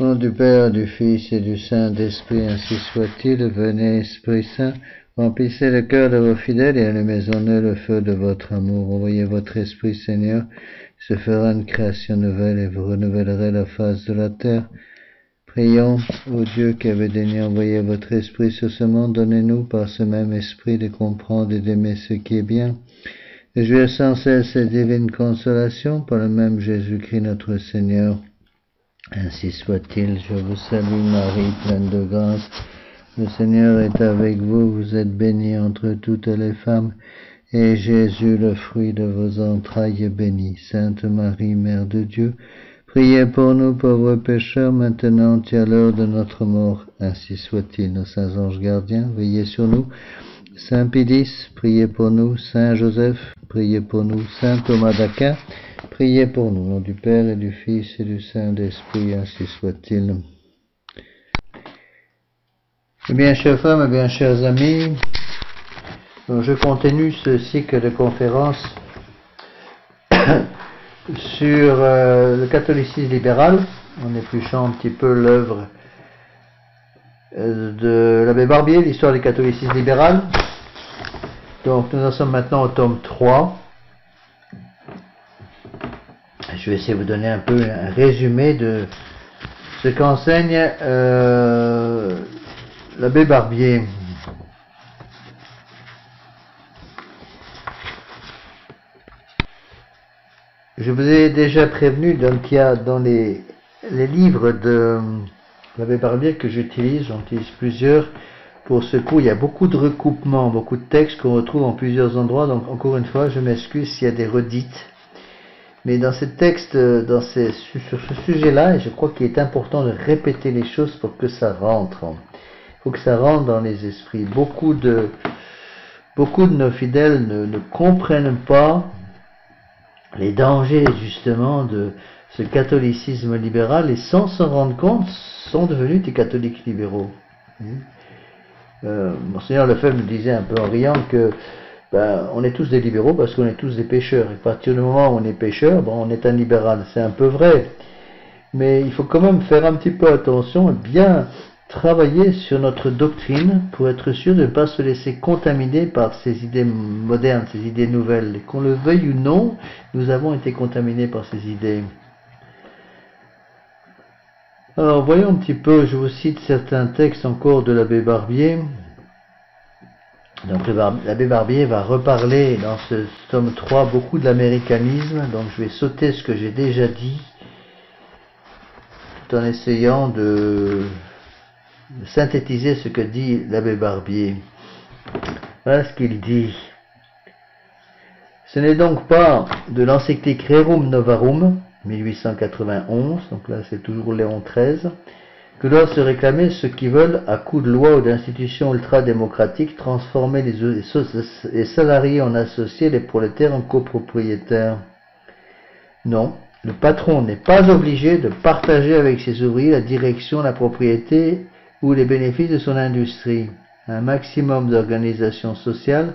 Au nom du Père, du Fils et du Saint-Esprit, ainsi soit-il. Venez, Esprit Saint, remplissez le cœur de vos fidèles et allumez en eux le feu de votre amour. Envoyez votre Esprit, Seigneur, il se fera une création nouvelle et vous renouvellerez la face de la terre. Prions, ô Dieu qui avez daigné envoyer votre Esprit sur ce monde, donnez-nous par ce même Esprit de comprendre et d'aimer ce qui est bien, et jouir sans cesse cette divine consolation par le même Jésus-Christ notre Seigneur. Ainsi soit-il. Je vous salue Marie, pleine de grâce. Le Seigneur est avec vous. Vous êtes bénie entre toutes les femmes, et Jésus, le fruit de vos entrailles, est béni. Sainte Marie, Mère de Dieu, priez pour nous pauvres pécheurs, maintenant et à l'heure de notre mort. Ainsi soit-il. Nos saints anges gardiens, veillez sur nous. Saint Pédis, priez pour nous. Saint Joseph, priez pour nous. Saint Thomas d'Aquin, priez pour nous. Au nom du Père et du Fils et du Saint-Esprit, ainsi soit-il. Eh bien, chers femmes, eh bien, chers amis, je continue ce cycle de conférences sur le catholicisme libéral, en épluchant un petit peu l'œuvre de l'abbé Barbier, l'histoire du catholicisme libéral. Donc, nous en sommes maintenant au tome 3. Je vais essayer de vous donner un peu un résumé de ce qu'enseigne l'abbé Barbier. Je vous ai déjà prévenu, donc il y a dans les livres de l'abbé Barbier que j'utilise, j'en utilise plusieurs pour ce cours. Il y a beaucoup de recoupements, beaucoup de textes qu'on retrouve en plusieurs endroits, donc encore une fois, je m'excuse s'il y a des redites. Mais dans ces textes, sur ce sujet-là, je crois qu'il est important de répéter les choses pour que ça rentre. Il faut que ça rentre dans les esprits. Beaucoup de nos fidèles ne comprennent pas les dangers justement de ce catholicisme libéral et sans s'en rendre compte sont devenus des catholiques libéraux. Monseigneur Lefebvre nous disait un peu en riant que on est tous des libéraux parce qu'on est tous des pécheurs. Et à partir du moment où on est pécheur, on est un libéral. C'est un peu vrai. Mais il faut quand même faire un petit peu attention et bien travailler sur notre doctrine pour être sûr de ne pas se laisser contaminer par ces idées modernes, ces idées nouvelles. Et qu'on le veuille ou non, nous avons été contaminés par ces idées. Alors voyons un petit peu, je vous cite certains textes encore de l'abbé Barbier. Donc l'abbé Barbier va reparler dans ce tome 3 beaucoup de l'américanisme, donc je vais sauter ce que j'ai déjà dit, tout en essayant de synthétiser ce que dit l'abbé Barbier. Voilà ce qu'il dit. Ce n'est donc pas de l'encyclique Rerum Novarum, 1891, donc là c'est toujours Léon XIII, que doivent se réclamer ceux qui veulent, à coups de loi ou d'institutions ultra-démocratiques, transformer les salariés en associés, les prolétaires en copropriétaires. Non, le patron n'est pas obligé de partager avec ses ouvriers la direction, la propriété ou les bénéfices de son industrie. Un maximum d'organisation sociale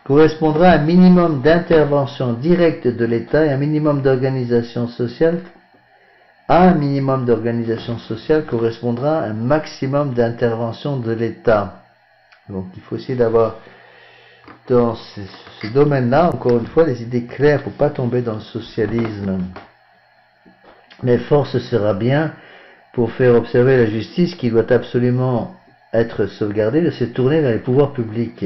correspondra à un minimum d'intervention directe de l'État et un minimum d'organisation sociale. Un minimum d'organisation sociale correspondra à un maximum d'intervention de l'État. Donc il faut essayer d'avoir dans ce domaine-là, encore une fois, des idées claires pour ne pas tomber dans le socialisme. Mais force sera bien pour faire observer la justice qui doit absolument être sauvegardée de se tourner vers les pouvoirs publics.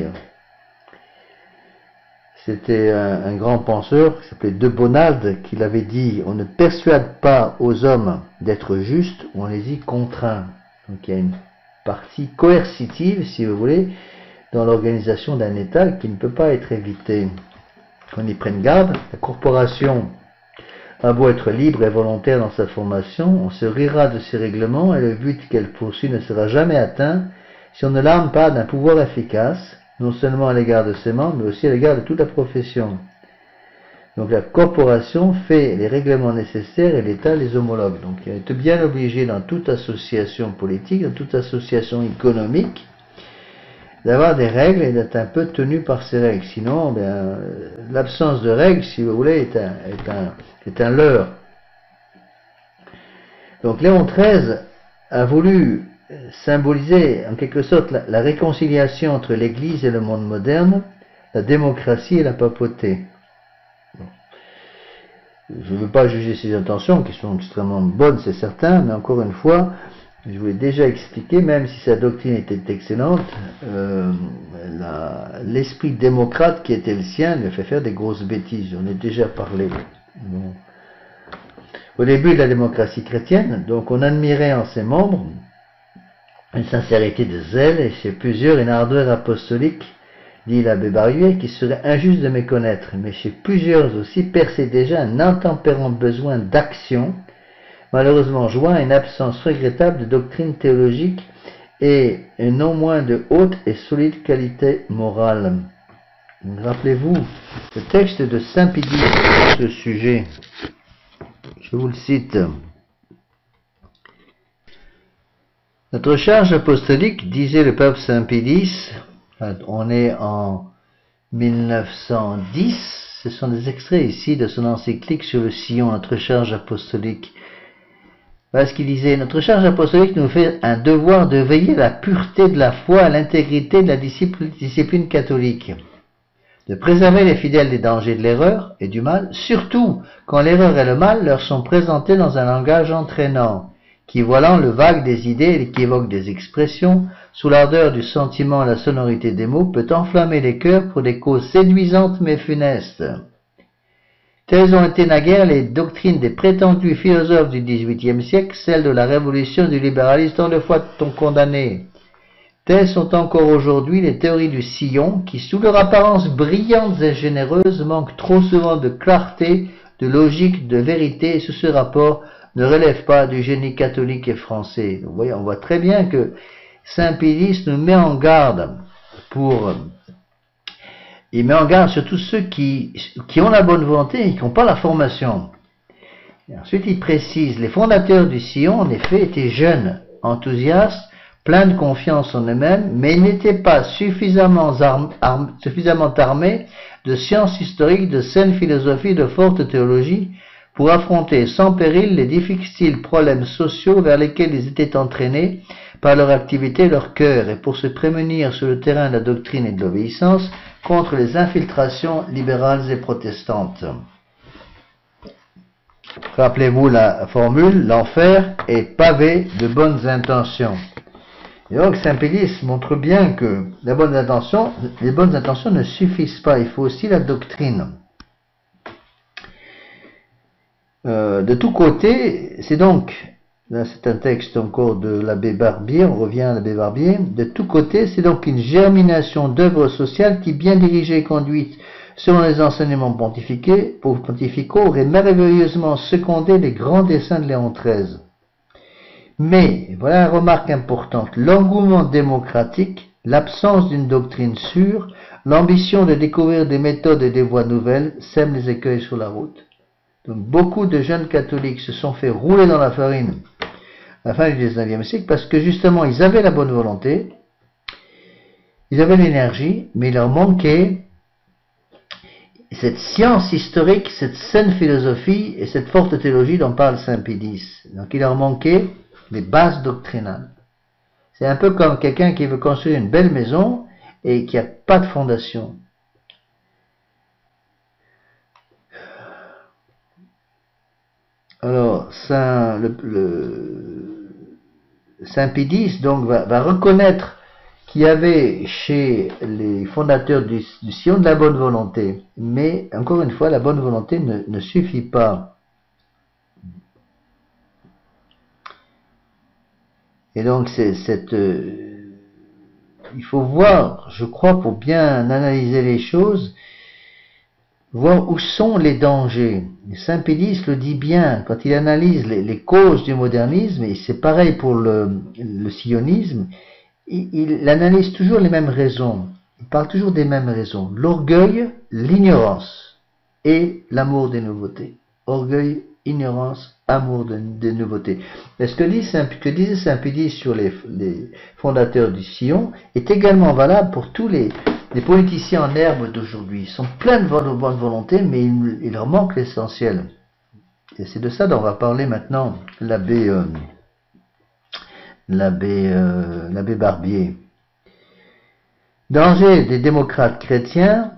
C'était un grand penseur qui s'appelait De Bonald qui l'avait dit: on ne persuade pas aux hommes d'être justes, on les y contraint. Donc il y a une partie coercitive, si vous voulez, dans l'organisation d'un État qui ne peut pas être évitée. Qu'on y prenne garde, la corporation a beau être libre et volontaire dans sa formation, on se rira de ses règlements et le but qu'elle poursuit ne sera jamais atteint si on ne l'arme pas d'un pouvoir efficace, non seulement à l'égard de ses membres, mais aussi à l'égard de toute la profession. Donc la corporation fait les règlements nécessaires et l'État les homologue. Donc il est bien obligé dans toute association politique, dans toute association économique, d'avoir des règles et d'être un peu tenu par ces règles. Sinon, l'absence de règles, si vous voulez, est un leurre. Donc Léon XIII a voulu symboliser en quelque sorte la réconciliation entre l'Église et le monde moderne, la démocratie et la papauté. Bon. Je ne veux pas juger ses intentions, qui sont extrêmement bonnes, c'est certain, mais encore une fois, je vous l'ai déjà expliqué, même si sa doctrine était excellente, l'esprit démocrate qui était le sien lui a fait faire des grosses bêtises. J'en ai déjà parlé. Bon. Au début de la démocratie chrétienne, donc on admirait en ses membres une sincérité de zèle et chez plusieurs une ardeur apostolique, dit l'abbé Barbier, qui serait injuste de méconnaître, mais chez plusieurs aussi perçait déjà un intempérant besoin d'action, malheureusement joint à une absence regrettable de doctrine théologique et non moins de haute et solide qualité morale. Rappelez-vous le texte de Saint Pidis sur ce sujet. Je vous le cite. Notre charge apostolique, disait le pape Saint Pidis, on est en 1910, ce sont des extraits ici de son encyclique sur le sillon, notre charge apostolique. Parce qu'il disait, notre charge apostolique nous fait un devoir de veiller à la pureté de la foi, à l'intégrité de la discipline catholique, de préserver les fidèles des dangers de l'erreur et du mal, surtout quand l'erreur et le mal leur sont présentés dans un langage entraînant, qui voilant le vague des idées et l'équivoque des expressions, sous l'ardeur du sentiment et la sonorité des mots, peut enflammer les cœurs pour des causes séduisantes mais funestes. Telles ont été naguère les doctrines des prétendus philosophes du XVIIIe siècle, celles de la révolution du libéralisme tant de fois condamnées. Telles sont encore aujourd'hui les théories du sillon, qui, sous leur apparence brillante et généreuse, manquent trop souvent de clarté, de logique, de vérité, et sous ce rapport ne relèvent pas du génie catholique et français. Donc, vous voyez, on voit très bien que Saint Pidis nous met en garde il met en garde sur tous ceux qui ont la bonne volonté et qui n'ont pas la formation. Et ensuite, il précise, les fondateurs du sillon, en effet, étaient jeunes, enthousiastes, pleins de confiance en eux-mêmes, mais ils n'étaient pas suffisamment armés de sciences historiques, de saine philosophie, de forte théologie, pour affronter sans péril les difficiles problèmes sociaux vers lesquels ils étaient entraînés par leur activité et leur cœur, et pour se prémunir sur le terrain de la doctrine et de l'obéissance contre les infiltrations libérales et protestantes. Rappelez-vous la formule, l'enfer est pavé de bonnes intentions. Et donc Saint Pidis montre bien que les bonnes intentions ne suffisent pas, il faut aussi la doctrine. De tous côtés, c'est donc, là c'est un texte encore de l'abbé Barbier, on revient à l'abbé Barbier, de tous côtés, c'est donc une germination d'œuvres sociales qui, bien dirigée et conduite selon les enseignements pontificaux, aurait merveilleusement secondé les grands desseins de Léon XIII. Mais, voilà une remarque importante, l'engouement démocratique, l'absence d'une doctrine sûre, l'ambition de découvrir des méthodes et des voies nouvelles sèment les écueils sur la route. Donc beaucoup de jeunes catholiques se sont fait rouler dans la farine à la fin du XIXe siècle parce que justement ils avaient la bonne volonté, ils avaient l'énergie, mais il leur manquait cette science historique, cette saine philosophie et cette forte théologie dont parle Saint Pidis. Donc il leur manquait les bases doctrinales. C'est un peu comme quelqu'un qui veut construire une belle maison et qui n'a pas de fondation. Alors, Saint Pidis donc va reconnaître qu'il y avait chez les fondateurs du sillon de la bonne volonté, mais encore une fois, la bonne volonté ne suffit pas. Et donc, il faut voir, je crois, pour bien analyser les choses, voir où sont les dangers. Saint Pidis le dit bien, quand il analyse les causes du modernisme, et c'est pareil pour le sionisme, il analyse toujours les mêmes raisons. Il parle toujours des mêmes raisons. L'orgueil, l'ignorance et l'amour des nouveautés. Orgueil, ignorance, amour des nouveautés. Et ce que disait Saint Pidis sur les fondateurs du Sion est également valable pour tous les politiciens en herbe d'aujourd'hui. Ils sont pleins de bonne volonté, mais il leur manque l'essentiel. Et c'est de ça dont va parler maintenant l'abbé Barbier. Danger des démocrates chrétiens,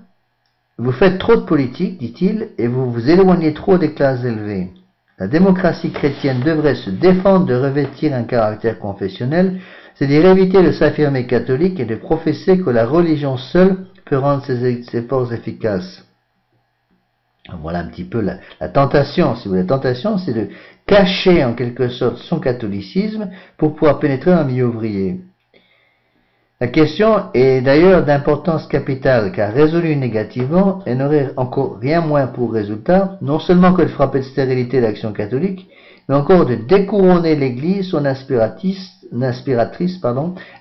vous faites trop de politique, dit-il, et vous vous éloignez trop des classes élevées. La démocratie chrétienne devrait se défendre de revêtir un caractère confessionnel, c'est-à-dire éviter de s'affirmer catholique et de professer que la religion seule peut rendre ses forces efficaces. Voilà un petit peu la tentation. Si vous voulez, la tentation, c'est de cacher en quelque sorte son catholicisme pour pouvoir pénétrer dans le milieu ouvrier. La question est d'ailleurs d'importance capitale, car résolue négativement, elle n'aurait encore rien moins pour résultat, non seulement que de frapper de stérilité l'action catholique, mais encore de découronner l'Église, son aspiratrice,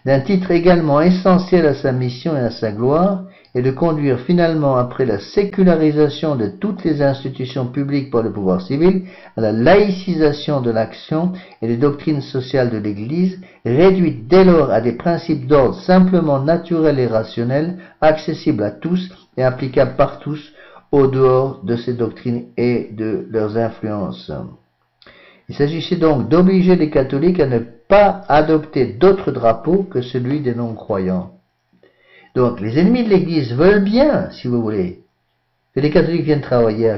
d'un titre également essentiel à sa mission et à sa gloire, et de conduire finalement, après la sécularisation de toutes les institutions publiques par le pouvoir civil, à la laïcisation de l'action et des doctrines sociales de l'Église, réduite dès lors à des principes d'ordre simplement naturels et rationnels, accessibles à tous et applicables par tous, au dehors de ces doctrines et de leurs influences. Il s'agissait donc d'obliger les catholiques à ne pas adopter d'autre drapeau que celui des non-croyants. Donc, les ennemis de l'Église veulent bien, si vous voulez, que les catholiques viennent travailler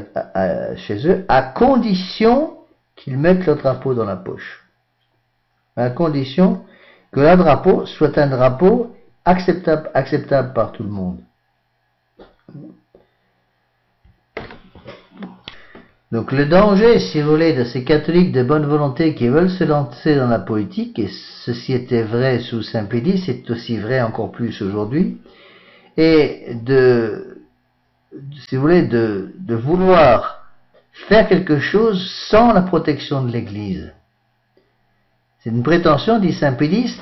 chez eux, à condition qu'ils mettent leur drapeau dans la poche. À condition que leur drapeau soit un drapeau acceptable par tout le monde. Donc le danger, si vous voulez, de ces catholiques de bonne volonté qui veulent se lancer dans la politique, et ceci était vrai sous Saint-Pédis, c'est aussi vrai encore plus aujourd'hui, et si vous voulez, de vouloir faire quelque chose sans la protection de l'Église. C'est une prétention, dit Saint-Pédis,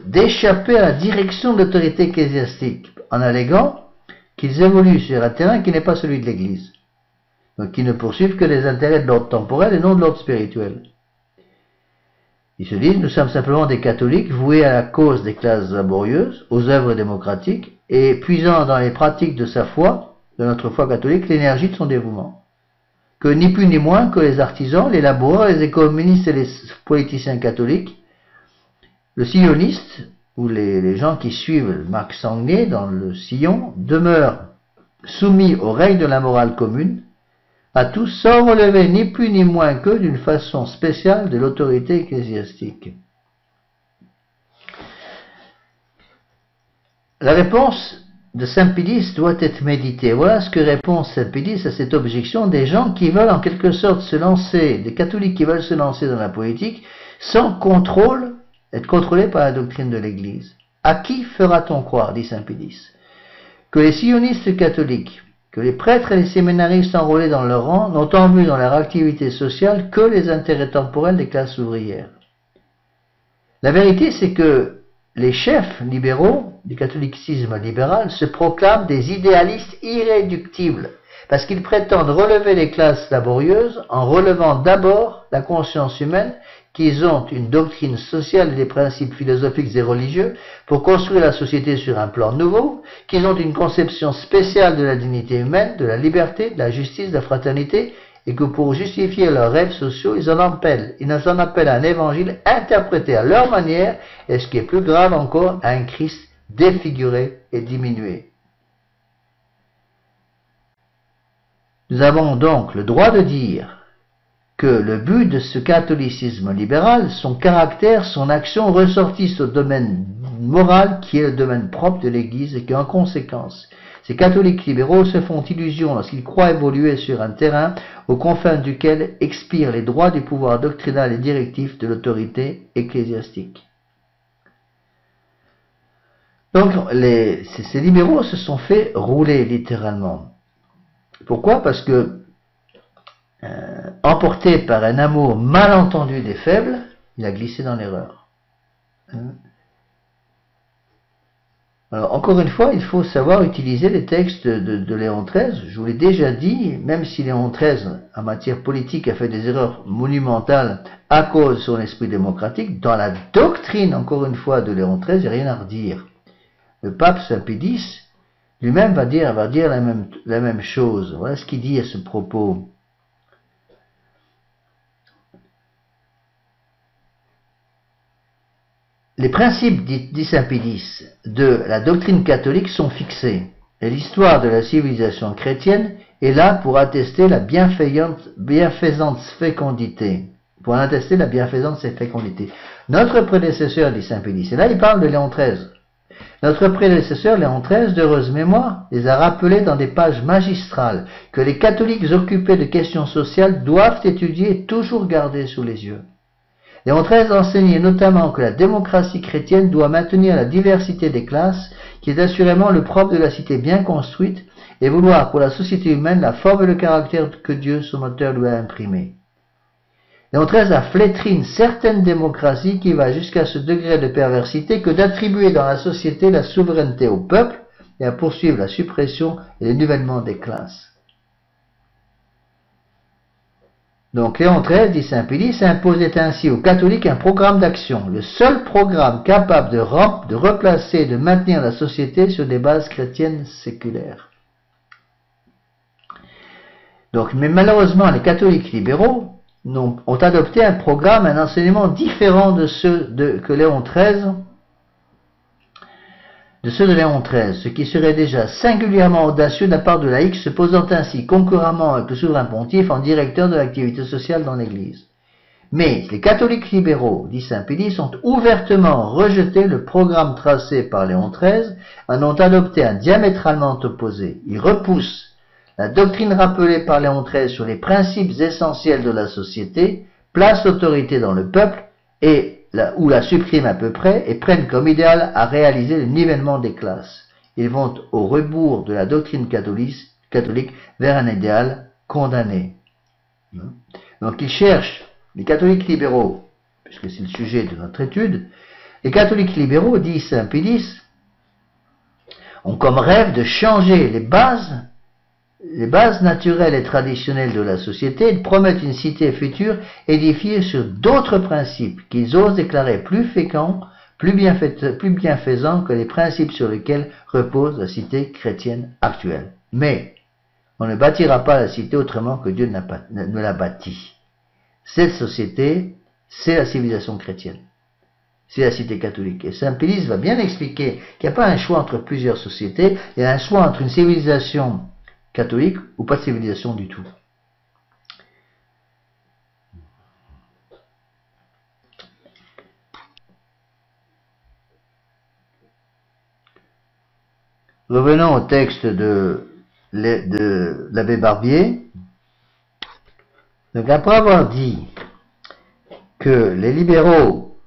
d'échapper à la direction de l'autorité ecclésiastique, en alléguant qu'ils évoluent sur un terrain qui n'est pas celui de l'Église. Donc qui ne poursuivent que les intérêts de l'ordre temporel et non de l'ordre spirituel. Ils se disent, nous sommes simplement des catholiques voués à la cause des classes laborieuses, aux œuvres démocratiques, et puisant dans les pratiques de sa foi, de notre foi catholique, l'énergie de son dévouement. Que ni plus ni moins que les artisans, les laboureurs, les économistes et les politiciens catholiques, le silloniste, ou les gens qui suivent Marc Sangnier dans le sillon, demeurent soumis aux règles de la morale commune, à tous sans relever ni plus ni moins que d'une façon spéciale de l'autorité ecclésiastique. La réponse de Saint-Pédis doit être méditée. Voilà ce que répond Saint-Pédis à cette objection des gens qui veulent en quelque sorte se lancer, des catholiques qui veulent se lancer dans la politique sans contrôle, être contrôlés par la doctrine de l'Église. À qui fera-t-on croire, dit Saint-Pédis, que les sionistes catholiques, que les prêtres et les séminaristes enrôlés dans leur rang n'ont en vue dans leur activité sociale que les intérêts temporels des classes ouvrières. La vérité, c'est que les chefs libéraux du catholicisme libéral se proclament des idéalistes irréductibles, parce qu'ils prétendent relever les classes laborieuses en relevant d'abord la conscience humaine, qu'ils ont une doctrine sociale et des principes philosophiques et religieux pour construire la société sur un plan nouveau, qu'ils ont une conception spéciale de la dignité humaine, de la liberté, de la justice, de la fraternité, et que pour justifier leurs rêves sociaux, ils en appellent à un évangile interprété à leur manière, et ce qui est plus grave encore, à un Christ défiguré et diminué. Nous avons donc le droit de dire que le but de ce catholicisme libéral, son caractère, son action ressortissent au domaine moral qui est le domaine propre de l'Église et qu'en conséquence, ces catholiques libéraux se font illusion lorsqu'ils croient évoluer sur un terrain aux confins duquel expirent les droits du pouvoir doctrinal et directif de l'autorité ecclésiastique. Donc ces libéraux se sont fait rouler littéralement. Pourquoi? Parce que emporté par un amour mal entendu des faibles, il a glissé dans l'erreur. Alors, encore une fois, il faut savoir utiliser les textes de Léon XIII. Je vous l'ai déjà dit, même si Léon XIII, en matière politique, a fait des erreurs monumentales à cause de son esprit démocratique, dans la doctrine, encore une fois, de Léon XIII, il n'y a rien à redire. Le pape Saint-Pédis, lui-même va dire la même chose. Voilà ce qu'il dit à ce propos. les principes, dit saint Pédis, de la doctrine catholique sont fixés, et l'histoire de la civilisation chrétienne est là pour attester la bienfaisante fécondité. Notre prédécesseur, dit saint Pédis, et là il parle de Léon XIII, notre prédécesseur Léon XIII, d'heureuse mémoire, les a rappelés dans des pages magistrales que les catholiques occupés de questions sociales doivent étudier et toujours garder sous les yeux. Léon XIII enseignait notamment que la démocratie chrétienne doit maintenir la diversité des classes, qui est assurément le propre de la cité bien construite, et vouloir pour la société humaine la forme et le caractère que Dieu, son auteur, lui a imprimé. Léon XIII a flétri une certaine démocratie qui va jusqu'à ce degré de perversité que d'attribuer dans la société la souveraineté au peuple et à poursuivre la suppression et le nivellement des classes. Donc Léon XIII, dit saint Pédis, imposait ainsi aux catholiques un programme d'action, le seul programme capable de replacer et de maintenir la société sur des bases chrétiennes séculaires. Donc, mais malheureusement, les catholiques libéraux ont adopté un programme, un enseignement différent de ceux de Léon XIII, ce qui serait déjà singulièrement audacieux de la part de laïcs se posant ainsi concurremment avec le souverain pontife en directeur de l'activité sociale dans l'Église. Mais les catholiques libéraux, dit saint Pédis, ont ouvertement rejeté le programme tracé par Léon XIII, en ont adopté un diamétralement opposé. Ils repoussent la doctrine rappelée par Léon XIII sur les principes essentiels de la société, placent l'autorité dans le peuple ou la suppriment à peu près et prennent comme idéal à réaliser le nivellement des classes. Ils vont au rebours de la doctrine catholique vers un idéal condamné. Donc ils cherchent, les catholiques libéraux, puisque c'est le sujet de notre étude, les catholiques libéraux, dit saint Pédis, ont comme rêve de changer les bases naturelles et traditionnelles de la société et de promettre une cité future édifiée sur d'autres principes qu'ils osent déclarer plus féconds, plus bienfaisants que les principes sur lesquels repose la cité chrétienne actuelle. Mais on ne bâtira pas la cité autrement que Dieu ne l'a bâtie. Cette société, c'est la civilisation chrétienne. C'est la cité catholique. Et saint Pédis va bien expliquer qu'il n'y a pas un choix entre plusieurs sociétés, il y a un choix entre une civilisation catholique ou pas de civilisation du tout. Revenons au texte de l'abbé Barbier. Donc après avoir dit que les libéraux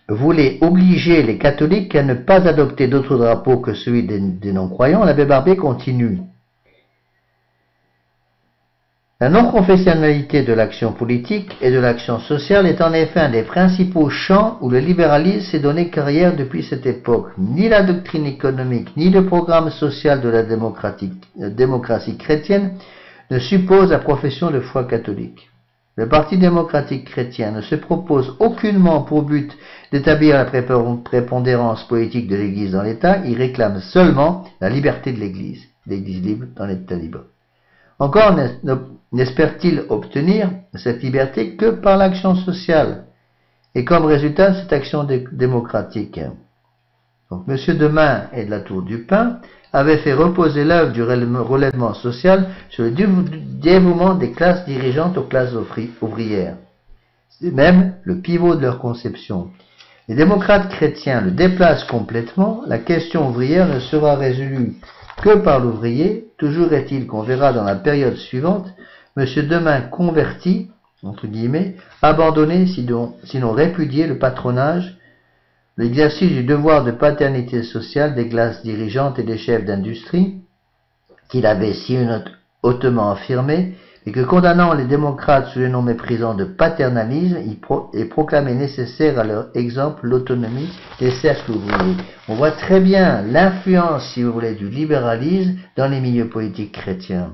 voulaient obliger les catholiques à ne pas adopter d'autre drapeau que celui des non-croyants, l'abbé Barbier continue. La non-confessionnalité de l'action politique et de l'action sociale est en effet un des principaux champs où le libéralisme s'est donné carrière depuis cette époque. Ni la doctrine économique, ni le programme social de la démocratie chrétienne ne suppose la profession de foi catholique. Le Parti démocratique chrétien ne se propose aucunement pour but d'établir la prépondérance politique de l'Église dans l'État, il réclame seulement la liberté de l'Église libre dans l'État libre. Encore n'espère-t-il obtenir cette liberté que par l'action sociale, et comme résultat de cette action démocratique. Donc M. Demain et de la Tour du Pin avait fait reposer l'œuvre du relèvement social sur le dévouement des classes dirigeantes aux classes ouvrières. C'est même le pivot de leur conception. Les démocrates chrétiens le déplacent complètement, la question ouvrière ne sera résolue que par l'ouvrier. Toujours est-il qu'on verra dans la période suivante M. Demain converti, entre guillemets, abandonné, sinon répudié le patronage, l'exercice du devoir de paternité sociale des classes dirigeantes et des chefs d'industrie, qu'il avait si hautement affirmé, et que condamnant les démocrates sous le nom méprisant de paternalisme, il proclamait nécessaire à leur exemple l'autonomie des cercles ouvriers. On voit très bien l'influence, si vous voulez, du libéralisme dans les milieux politiques chrétiens.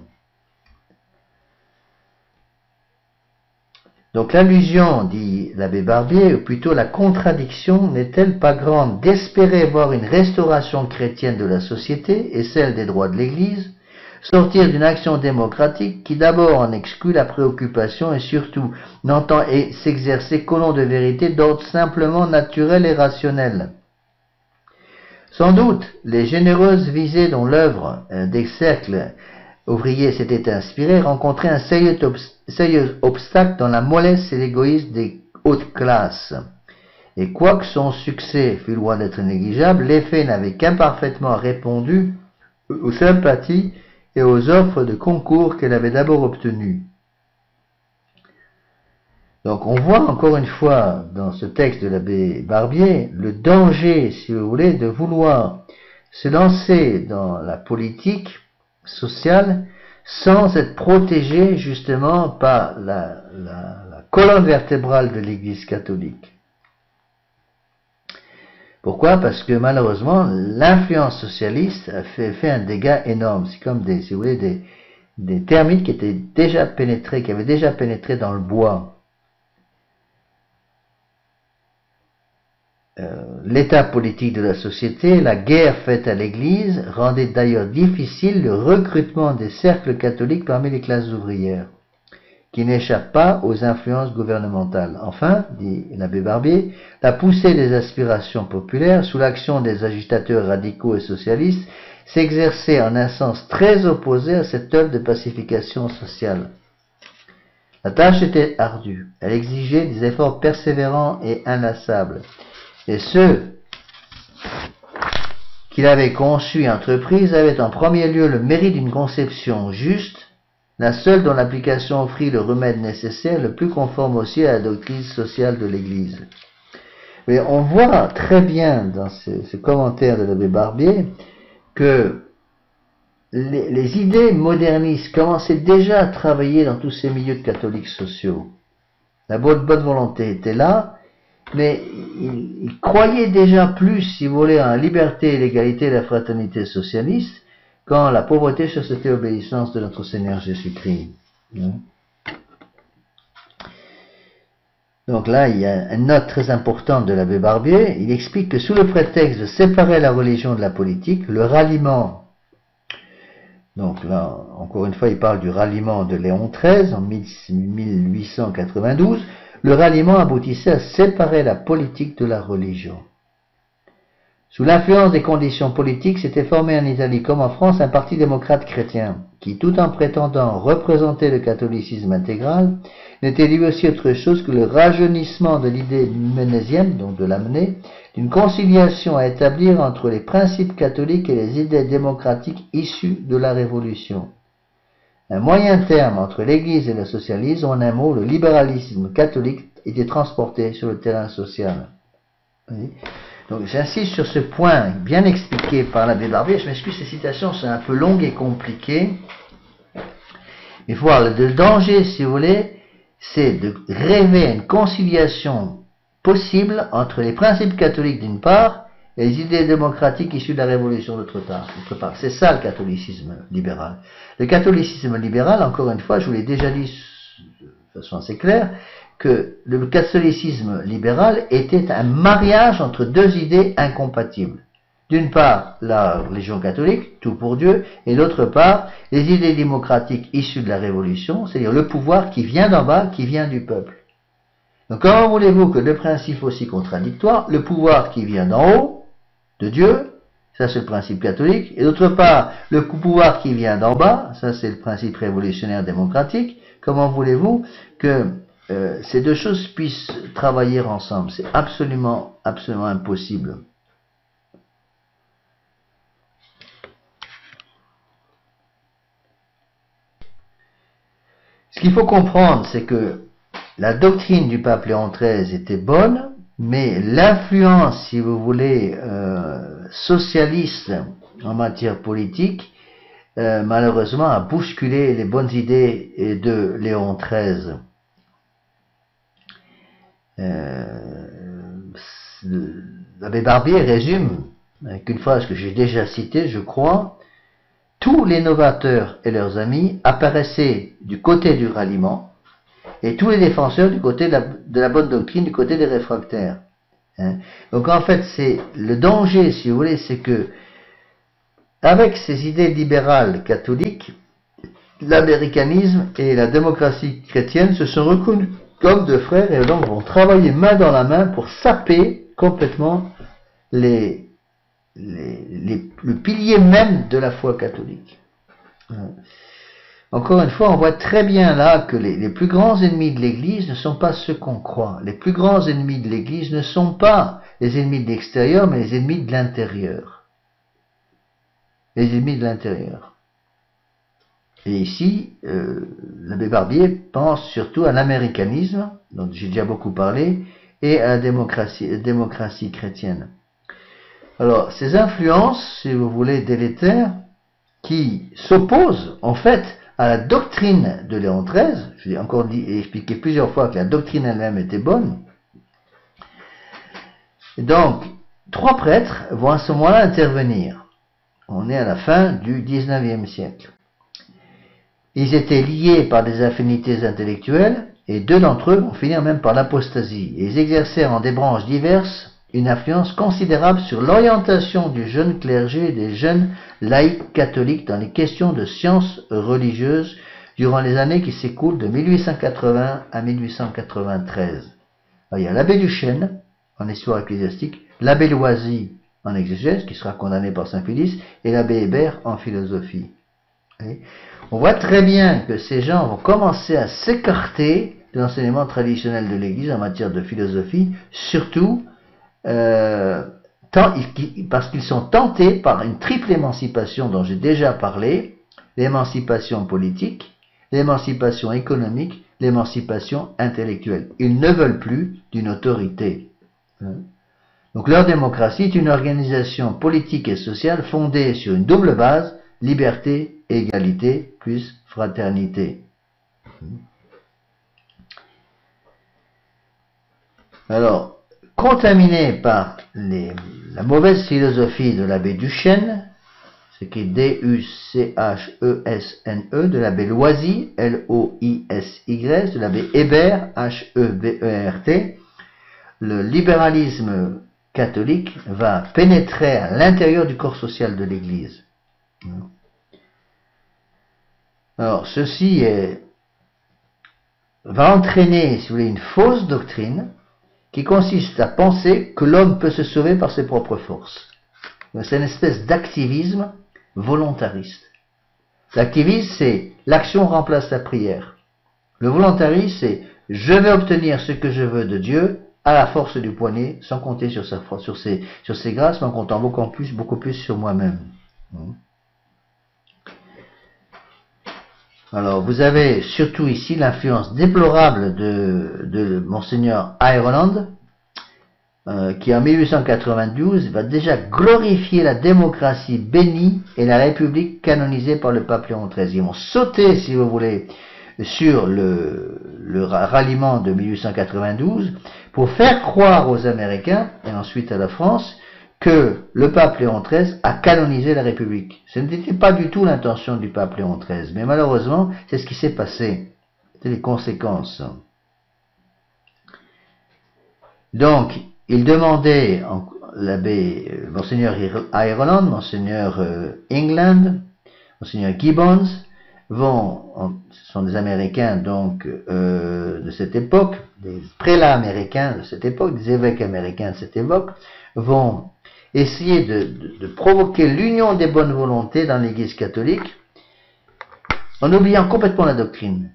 Donc l'allusion, dit l'abbé Barbier, ou plutôt la contradiction, n'est-elle pas grande d'espérer voir une restauration chrétienne de la société et celle des droits de l'Église, sortir d'une action démocratique qui d'abord en exclut la préoccupation et surtout n'entend et s'exercer qu'au nom de vérités d'ordre simplement naturel et rationnel. Sans doute, les généreuses visées dont l'œuvre des cercles ouvriers s'était inspirée rencontraient un sérieux obstacle dans la mollesse et l'égoïsme des hautes classes. Et quoique son succès fût loin d'être négligeable, l'effet n'avait qu'imparfaitement répondu aux sympathies et aux offres de concours qu'elle avait d'abord obtenues. Donc on voit encore une fois dans ce texte de l'abbé Barbier le danger, si vous voulez, de vouloir se lancer dans la politique sociale sans être protégé justement par la colonne vertébrale de l'Église catholique. Pourquoi? Parce que malheureusement l'influence socialiste a fait un dégât énorme. C'est comme si vous voulez, des termites qui avaient déjà pénétré dans le bois. L'état politique de la société, la guerre faite à l'Église, rendait d'ailleurs difficile le recrutement des cercles catholiques parmi les classes ouvrières, qui n'échappent pas aux influences gouvernementales. Enfin, dit l'abbé Barbier, la poussée des aspirations populaires, sous l'action des agitateurs radicaux et socialistes, s'exerçait en un sens très opposé à cette œuvre de pacification sociale. La tâche était ardue, elle exigeait des efforts persévérants et inlassables. Et ceux qui l'avaient conçu et entreprise avaient en premier lieu le mérite d'une conception juste, la seule dont l'application offrit le remède nécessaire, le plus conforme aussi à la doctrine sociale de l'Église. Mais on voit très bien dans ce commentaire de l'abbé Barbier que les idées modernistes commençaient déjà à travailler dans tous ces milieux de catholiques sociaux. La bonne volonté était là, mais il croyait déjà plus, si vous voulez, en la liberté, l'égalité et la fraternité socialiste qu'en la pauvreté, chasteté et obéissance de notre Seigneur Jésus-Christ. Donc là, il y a une note très importante de l'abbé Barbier. Il explique que sous le prétexte de séparer la religion de la politique, le ralliement, donc là, encore une fois, il parle du ralliement de Léon XIII en 1892, le ralliement aboutissait à séparer la politique de la religion. Sous l'influence des conditions politiques, s'était formé en Italie comme en France un parti démocrate chrétien, qui, tout en prétendant représenter le catholicisme intégral, n'était lui aussi autre chose que le rajeunissement de l'idée ménésienne, donc de l'amener, d'une conciliation à établir entre les principes catholiques et les idées démocratiques issues de la Révolution. Un moyen terme entre l'Église et le socialisme, en un mot, le libéralisme catholique était transporté sur le terrain social. Donc j'insiste sur ce point bien expliqué par l'abbé Barbier. Je m'excuse, ces citations sont un peu longues et compliquées. Il faut voir, le danger, si vous voulez, c'est de rêver à une conciliation possible entre les principes catholiques d'une part et les idées démocratiques issues de la Révolution d'autre part. C'est ça le catholicisme libéral. Le catholicisme libéral, encore une fois, je vous l'ai déjà dit de façon assez claire, que le catholicisme libéral était un mariage entre deux idées incompatibles. D'une part, la religion catholique, tout pour Dieu, et d'autre part, les idées démocratiques issues de la Révolution, c'est-à-dire le pouvoir qui vient d'en bas, qui vient du peuple. Donc comment voulez-vous que deux principes aussi contradictoires, le pouvoir qui vient d'en haut, de Dieu, ça c'est le principe catholique, et d'autre part, le pouvoir qui vient d'en bas, ça c'est le principe révolutionnaire démocratique, comment voulez-vous que ces deux choses puissent travailler ensemble? C'est absolument impossible. Ce qu'il faut comprendre, c'est que la doctrine du pape Léon XIII était bonne, mais l'influence, si vous voulez, socialiste en matière politique, malheureusement, a bousculé les bonnes idées de Léon XIII. L'abbé Barbier résume, avec une phrase que j'ai déjà citée, je crois, tous les novateurs et leurs amis apparaissaient du côté du ralliement, et tous les défenseurs du côté de la bonne doctrine, du côté des réfractaires. Donc en fait, c'est le danger, si vous voulez, c'est que avec ces idées libérales catholiques, l'américanisme et la démocratie chrétienne se sont reconnus comme deux frères et donc vont travailler main dans la main pour saper complètement le pilier même de la foi catholique. Encore une fois, on voit très bien là que les plus grands ennemis de l'Église ne sont pas ceux qu'on croit. Les plus grands ennemis de l'Église ne sont pas les ennemis de l'extérieur, mais les ennemis de l'intérieur. Les ennemis de l'intérieur. Et ici, l'abbé Barbier pense surtout à l'américanisme, dont j'ai déjà beaucoup parlé, et à la démocratie chrétienne. Alors, ces influences, si vous voulez, délétères, qui s'opposent en fait à la doctrine de Léon XIII, je l'ai encore dit et expliqué plusieurs fois que la doctrine elle-même était bonne. Et donc, trois prêtres vont à ce moment-là intervenir. On est à la fin du XIXe siècle. Ils étaient liés par des affinités intellectuelles, et deux d'entre eux vont finir même par l'apostasie. Et ils exercèrent en des branches diverses une influence considérable sur l'orientation du jeune clergé et des jeunes laïcs catholiques dans les questions de sciences religieuses durant les années qui s'écoulent de 1880 à 1893. Alors, il y a l'abbé Duchesne en histoire ecclésiastique, l'abbé Loisy en exégèse, qui sera condamné par Saint-Philippe, et l'abbé Hébert en philosophie. On voit très bien que ces gens vont commencer à s'écarter de l'enseignement traditionnel de l'Église en matière de philosophie, surtout parce qu'ils sont tentés par une triple émancipation dont j'ai déjà parlé, l'émancipation politique, l'émancipation économique, l'émancipation intellectuelle. Ils ne veulent plus d'une autorité. Donc leur démocratie est une organisation politique et sociale fondée sur une double base, liberté, égalité, plus fraternité. Alors, contaminé par la mauvaise philosophie de l'abbé Duchesne, ce qui est D-U-C-H-E-S-N-E, de l'abbé Loisy, L-O-I-S-Y, de l'abbé Hébert, H-E-B-E-R-T, le libéralisme catholique va pénétrer à l'intérieur du corps social de l'Église. Alors, ceci va entraîner, si vous voulez, une fausse doctrine qui consiste à penser que l'homme peut se sauver par ses propres forces. C'est une espèce d'activisme volontariste. L'activisme, c'est l'action remplace la prière. Le volontarisme, c'est je vais obtenir ce que je veux de Dieu à la force du poignet, sans compter sur ses grâces, mais en comptant beaucoup plus sur moi-même. Alors, vous avez surtout ici l'influence déplorable de Monseigneur Ireland, qui en 1892 va déjà glorifier la démocratie bénie et la République canonisée par le pape Léon XIII. Ils vont sauter, si vous voulez, sur le ralliement de 1892 pour faire croire aux Américains et ensuite à la France que le pape Léon XIII a canonisé la République. Ce n'était pas du tout l'intention du pape Léon XIII, mais malheureusement, c'est ce qui s'est passé. C'est les conséquences. Donc, il demandait, l'abbé Monseigneur Ireland, Monseigneur England, Monseigneur Gibbons, ce sont des Américains donc de cette époque, des prélats américains de cette époque, des évêques américains de cette époque, vont essayer de provoquer l'union des bonnes volontés dans l'Église catholique en oubliant complètement la doctrine.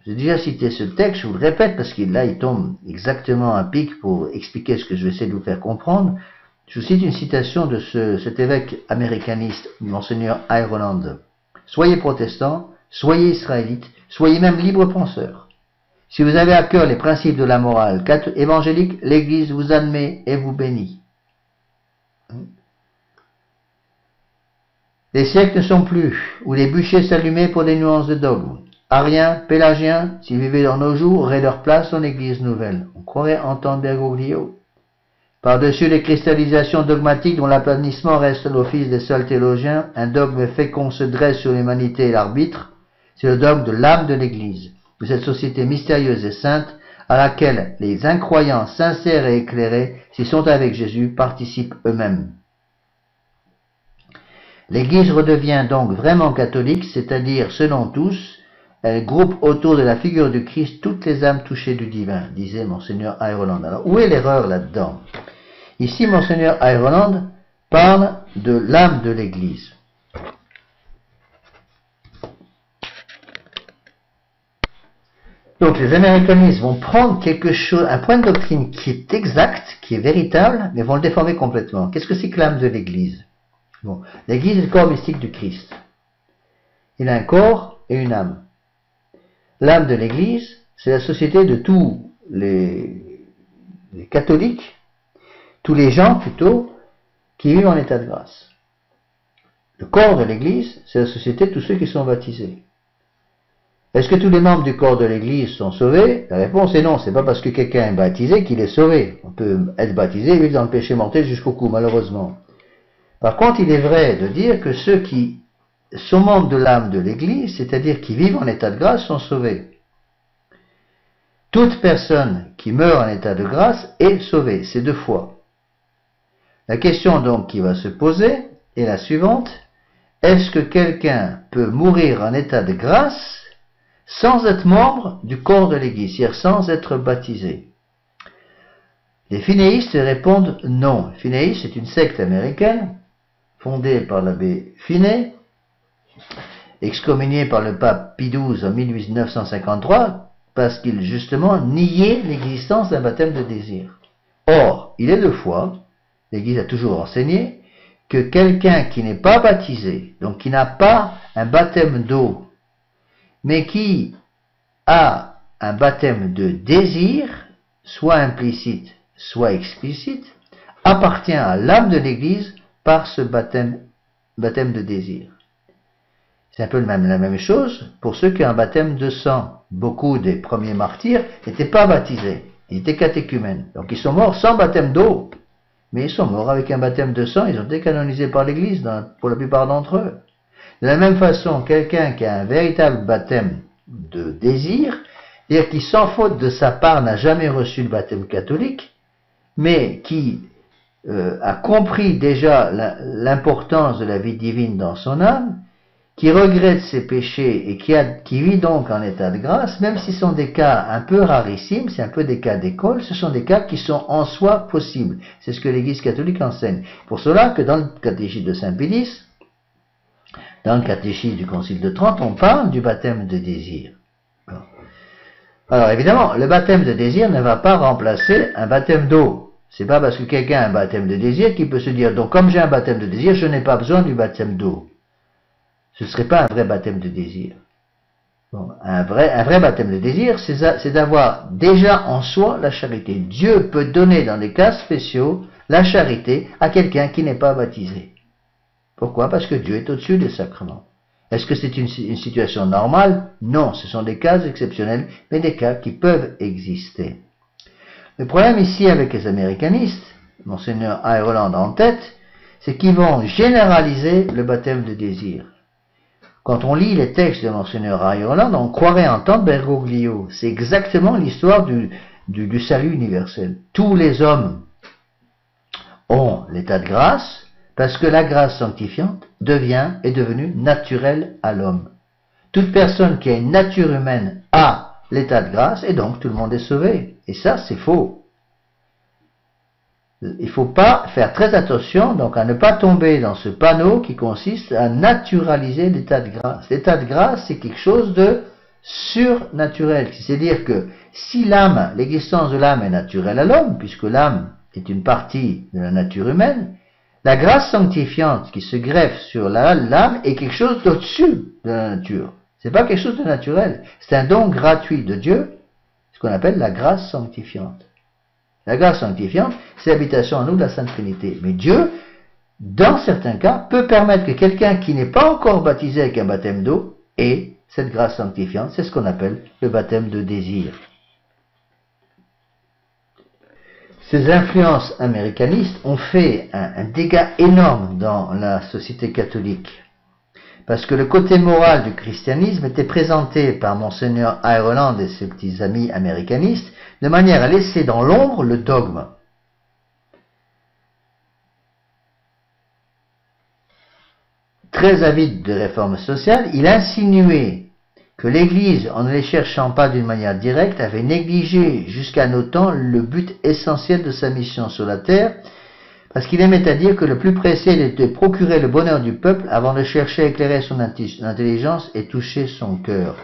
J'ai déjà cité ce texte, je vous le répète parce qu'il tombe exactement à pic pour expliquer ce que je vais essayer de vous faire comprendre. Je vous cite une citation de cet évêque américaniste, Monseigneur Ireland. Soyez protestants, soyez israélites, soyez même libres penseurs. Si vous avez à cœur les principes de la morale évangélique, l'Église vous admet et vous bénit. Les siècles ne sont plus où les bûchers s'allumaient pour des nuances de dogme. Ariens, pélagiens, s'ils vivaient dans nos jours, auraient leur place en Église nouvelle. On croirait entendre Bergoglio. Par-dessus les cristallisations dogmatiques dont l'aplanissement reste l'office des seuls théologiens, un dogme fécond se dresse sur l'humanité et l'arbitre. C'est le dogme de l'âme de l'Église, de cette société mystérieuse et sainte à laquelle les incroyants sincères et éclairés, s'ils sont avec Jésus, participent eux-mêmes. L'Église redevient donc vraiment catholique, c'est-à-dire, selon tous, elle groupe autour de la figure du Christ toutes les âmes touchées du divin, disait Monseigneur Ireland. Alors, où est l'erreur là-dedans? Ici, Monseigneur Ireland parle de l'âme de l'Église. Donc les américanistes vont prendre quelque chose, un point de doctrine qui est exact, qui est véritable, mais vont le déformer complètement. Qu'est-ce que c'est que l'âme de l'Église? Bon, l'Église est le corps mystique du Christ. Il a un corps et une âme. L'âme de l'Église, c'est la société de tous les catholiques, tous les gens plutôt, qui vivent en état de grâce. Le corps de l'Église, c'est la société de tous ceux qui sont baptisés. Est-ce que tous les membres du corps de l'Église sont sauvés? La réponse est non. C'est pas parce que quelqu'un est baptisé qu'il est sauvé. On peut être baptisé et vivre dans le péché mortel jusqu'au cou, malheureusement. Par contre, il est vrai de dire que ceux qui sont membres de l'âme de l'Église, c'est-à-dire qui vivent en état de grâce, sont sauvés. Toute personne qui meurt en état de grâce est sauvée. C'est deux fois. La question donc qui va se poser est la suivante. Est-ce que quelqu'un peut mourir en état de grâce sans être membre du corps de l'Église, c'est-à-dire sans être baptisé? Les finéistes répondent non. Les finéistes, c'est une secte américaine fondée par l'abbé Finney, excommunié par le pape Pie XII en 1953 parce qu'il justement niait l'existence d'un baptême de désir. Or, il est de foi, l'Église a toujours enseigné, que quelqu'un qui n'est pas baptisé, donc qui n'a pas un baptême d'eau, mais qui a un baptême de désir, soit implicite, soit explicite, appartient à l'âme de l'Église par ce baptême de désir. C'est un peu la même chose pour ceux qui ont un baptême de sang. Beaucoup des premiers martyrs n'étaient pas baptisés, ils étaient catéchumènes. Donc ils sont morts sans baptême d'eau, mais ils sont morts avec un baptême de sang, ils ont été canonisés par l'Église pour la plupart d'entre eux. De la même façon, quelqu'un qui a un véritable baptême de désir, c'est-à-dire qui sans faute de sa part n'a jamais reçu le baptême catholique, mais qui a compris déjà l'importance de la vie divine dans son âme, qui regrette ses péchés et qui vit donc en état de grâce, même si ce sont des cas un peu rarissimes, c'est un peu des cas d'école, ce sont des cas qui sont en soi possibles. C'est ce que l'Église catholique enseigne. Pour cela que dans le catéchisme de Saint Pédis, dans le catéchisme du Concile de Trente, on parle du baptême de désir. Alors évidemment, le baptême de désir ne va pas remplacer un baptême d'eau. C'est pas parce que quelqu'un a un baptême de désir qu'il peut se dire, donc comme j'ai un baptême de désir, je n'ai pas besoin du baptême d'eau. Ce ne serait pas un vrai baptême de désir. Bon, un vrai baptême de désir, c'est d'avoir déjà en soi la charité. Dieu peut donner dans des cas spéciaux la charité à quelqu'un qui n'est pas baptisé. Pourquoi? Parce que Dieu est au-dessus des sacrements. Est-ce que c'est une situation normale? Non, ce sont des cas exceptionnels, mais des cas qui peuvent exister. Le problème ici avec les américanistes, Monseigneur Ireland en tête, c'est qu'ils vont généraliser le baptême de désir. Quand on lit les textes de Monseigneur Ireland, on croirait entendre Bergoglio. C'est exactement l'histoire du salut universel. Tous les hommes ont l'état de grâce, parce que la grâce sanctifiante est devenue naturelle à l'homme. Toute personne qui a une nature humaine a l'état de grâce, et donc tout le monde est sauvé. Et ça, c'est faux. Il ne faut pas faire très attention donc à ne pas tomber dans ce panneau qui consiste à naturaliser l'état de grâce. L'état de grâce, c'est quelque chose de surnaturel. C'est-à-dire que si l'âme, l'existence de l'âme est naturelle à l'homme, puisque l'âme est une partie de la nature humaine, la grâce sanctifiante qui se greffe sur l'âme est quelque chose d'au-dessus de la nature. C'est pas quelque chose de naturel. C'est un don gratuit de Dieu, ce qu'on appelle la grâce sanctifiante. La grâce sanctifiante, c'est l'habitation en nous de la Sainte Trinité. Mais Dieu, dans certains cas, peut permettre que quelqu'un qui n'est pas encore baptisé avec un baptême d'eau ait cette grâce sanctifiante. C'est ce qu'on appelle le baptême de désir. Ces influences américanistes ont fait un dégât énorme dans la société catholique. Parce que le côté moral du christianisme était présenté par Monseigneur Ireland et ses petits amis américanistes de manière à laisser dans l'ombre le dogme. très avide de réformes sociales, il insinuait que l'Église, en ne les cherchant pas d'une manière directe, avait négligé jusqu'à nos temps le but essentiel de sa mission sur la terre, parce qu'il aimait à dire que le plus pressé était de procurer le bonheur du peuple avant de chercher à éclairer son intelligence et toucher son cœur.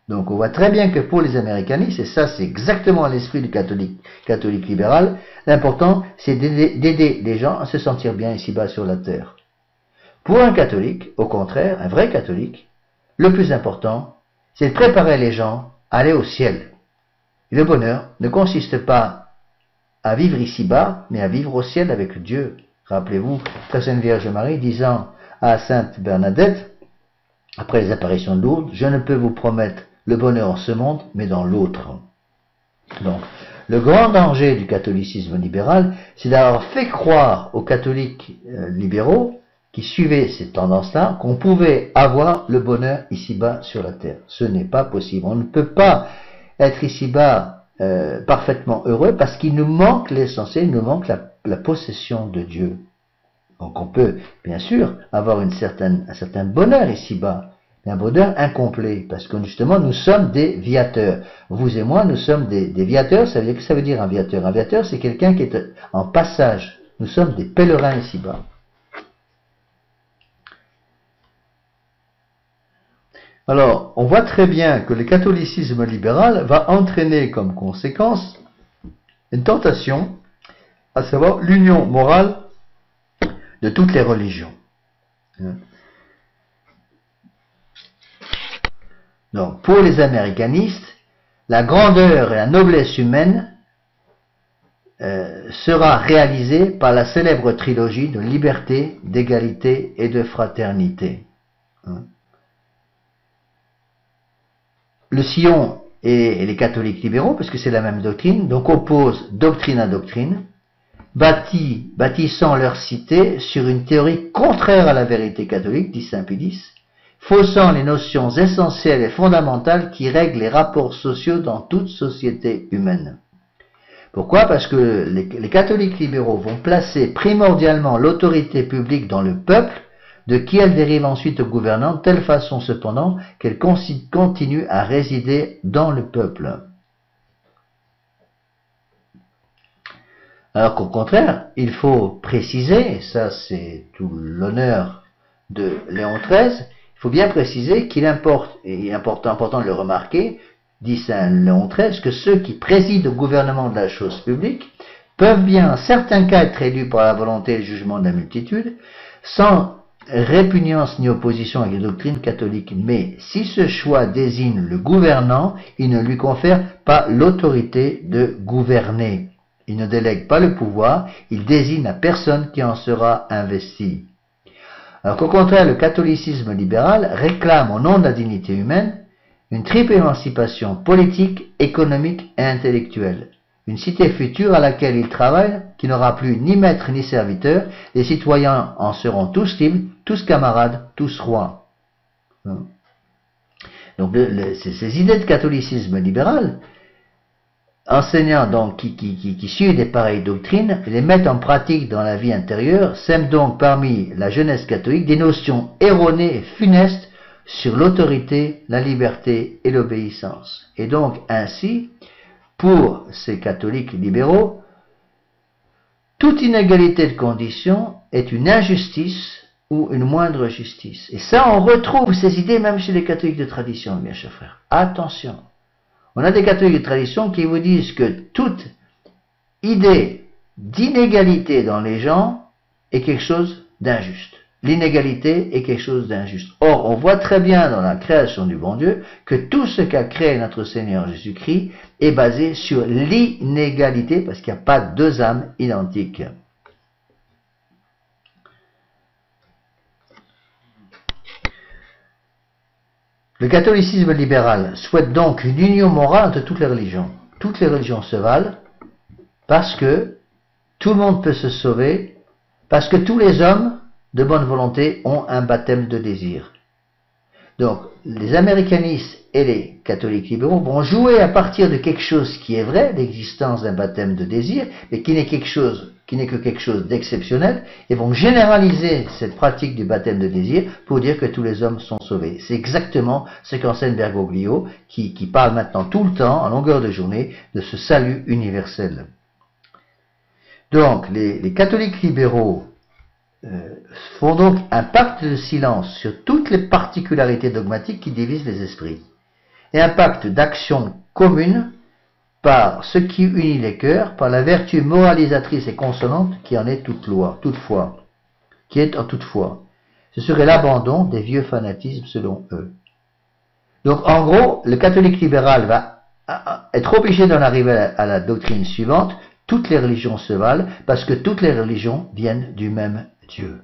Donc on voit très bien que pour les américanistes, et ça c'est exactement l'esprit du catholique libéral, l'important c'est d'aider les gens à se sentir bien ici-bas sur la terre. Pour un catholique, au contraire, un vrai catholique, le plus important, c'est de préparer les gens à aller au ciel. Et le bonheur ne consiste pas à vivre ici-bas, mais à vivre au ciel avec Dieu. Rappelez-vous, Très Sainte Vierge Marie disant à Sainte Bernadette, après les apparitions de Lourdes, je ne peux vous promettre le bonheur en ce monde, mais dans l'autre. Donc, le grand danger du catholicisme libéral, c'est d'avoir fait croire aux catholiques libéraux qui suivaient ces tendances-là qu'on pouvait avoir le bonheur ici-bas sur la terre. Ce n'est pas possible. On ne peut pas être ici-bas parfaitement heureux parce qu'il nous manque l'essentiel, il nous manque la possession de Dieu. Donc on peut, bien sûr, avoir un certain bonheur ici-bas, mais un bonheur incomplet, parce que justement nous sommes des viateurs. Vous et moi, nous sommes des viateurs. Ça veut dire, que ça veut dire un viateur? Un viateur, c'est quelqu'un qui est en passage. Nous sommes des pèlerins ici-bas. Alors, on voit très bien que le catholicisme libéral va entraîner comme conséquence une tentation, à savoir l'union morale de toutes les religions. Donc, pour les américanistes, la grandeur et la noblesse humaine sera réalisée par la célèbre trilogie de liberté, d'égalité et de fraternité. Le sillon et les catholiques libéraux, parce que c'est la même doctrine, donc opposent doctrine à doctrine, bâtissant leur cité sur une théorie contraire à la vérité catholique, dit saint Pie X, faussant les notions essentielles et fondamentales qui règlent les rapports sociaux dans toute société humaine. Pourquoi? Parce que les catholiques libéraux vont placer primordialement l'autorité publique dans le peuple, de qui elle dérive ensuite au gouvernant, de telle façon cependant qu'elle continue à résider dans le peuple. Alors qu'au contraire, il faut préciser, et ça c'est tout l'honneur de Léon XIII, il faut bien préciser qu'il importe, et il est important de le remarquer, dit saint Léon XIII, que ceux qui président au gouvernement de la chose publique peuvent bien en certains cas être élus par la volonté et le jugement de la multitude, sans répugnance ni opposition avec les doctrines catholiques, mais si ce choix désigne le gouvernant, il ne lui confère pas l'autorité de gouverner. Il ne délègue pas le pouvoir, il désigne la personne qui en sera investie. Alors qu'au contraire, le catholicisme libéral réclame au nom de la dignité humaine une triple émancipation politique, économique et intellectuelle. Une cité future à laquelle il travaille, qui n'aura plus ni maître ni serviteur, les citoyens en seront tous libres, tous camarades, tous rois. Donc ces idées de catholicisme libéral, enseignants donc qui suivent des pareilles doctrines, les mettent en pratique dans la vie intérieure, sèment donc parmi la jeunesse catholique des notions erronées et funestes sur l'autorité, la liberté et l'obéissance. Et donc ainsi, pour ces catholiques libéraux, toute inégalité de conditions est une injustice ou une moindre justice. Et ça, on retrouve ces idées même chez les catholiques de tradition, bien chers frères. Attention, on a des catholiques de tradition qui vous disent que toute idée d'inégalité dans les gens est quelque chose d'injuste. L'inégalité est quelque chose d'injuste. Or, on voit très bien dans la création du bon Dieu que tout ce qu'a créé notre Seigneur Jésus-Christ est basé sur l'inégalité, parce qu'il n'y a pas deux âmes identiques. Le catholicisme libéral souhaite donc une union morale entre toutes les religions. Toutes les religions se valent parce que tout le monde peut se sauver, parce que tous les hommes de bonne volonté ont un baptême de désir. Donc, les américanistes et les catholiques libéraux vont jouer à partir de quelque chose qui est vrai, l'existence d'un baptême de désir, mais qui n'est qui n'est que quelque chose d'exceptionnel, et vont généraliser cette pratique du baptême de désir pour dire que tous les hommes sont sauvés. C'est exactement ce qu'enseigne Bergoglio, qui parle maintenant tout le temps, en longueur de journée, de ce salut universel. Donc, les catholiques libéraux font donc un pacte de silence sur toutes les particularités dogmatiques qui divisent les esprits, et un pacte d'action commune par ce qui unit les cœurs, par la vertu moralisatrice et consolante qui en est toute loi, toutefois, qui est en toute foi. Ce serait l'abandon des vieux fanatismes selon eux. Donc en gros, le catholique libéral va être obligé d'en arriver à la doctrine suivante: toutes les religions se valent parce que toutes les religions viennent du même Dieu.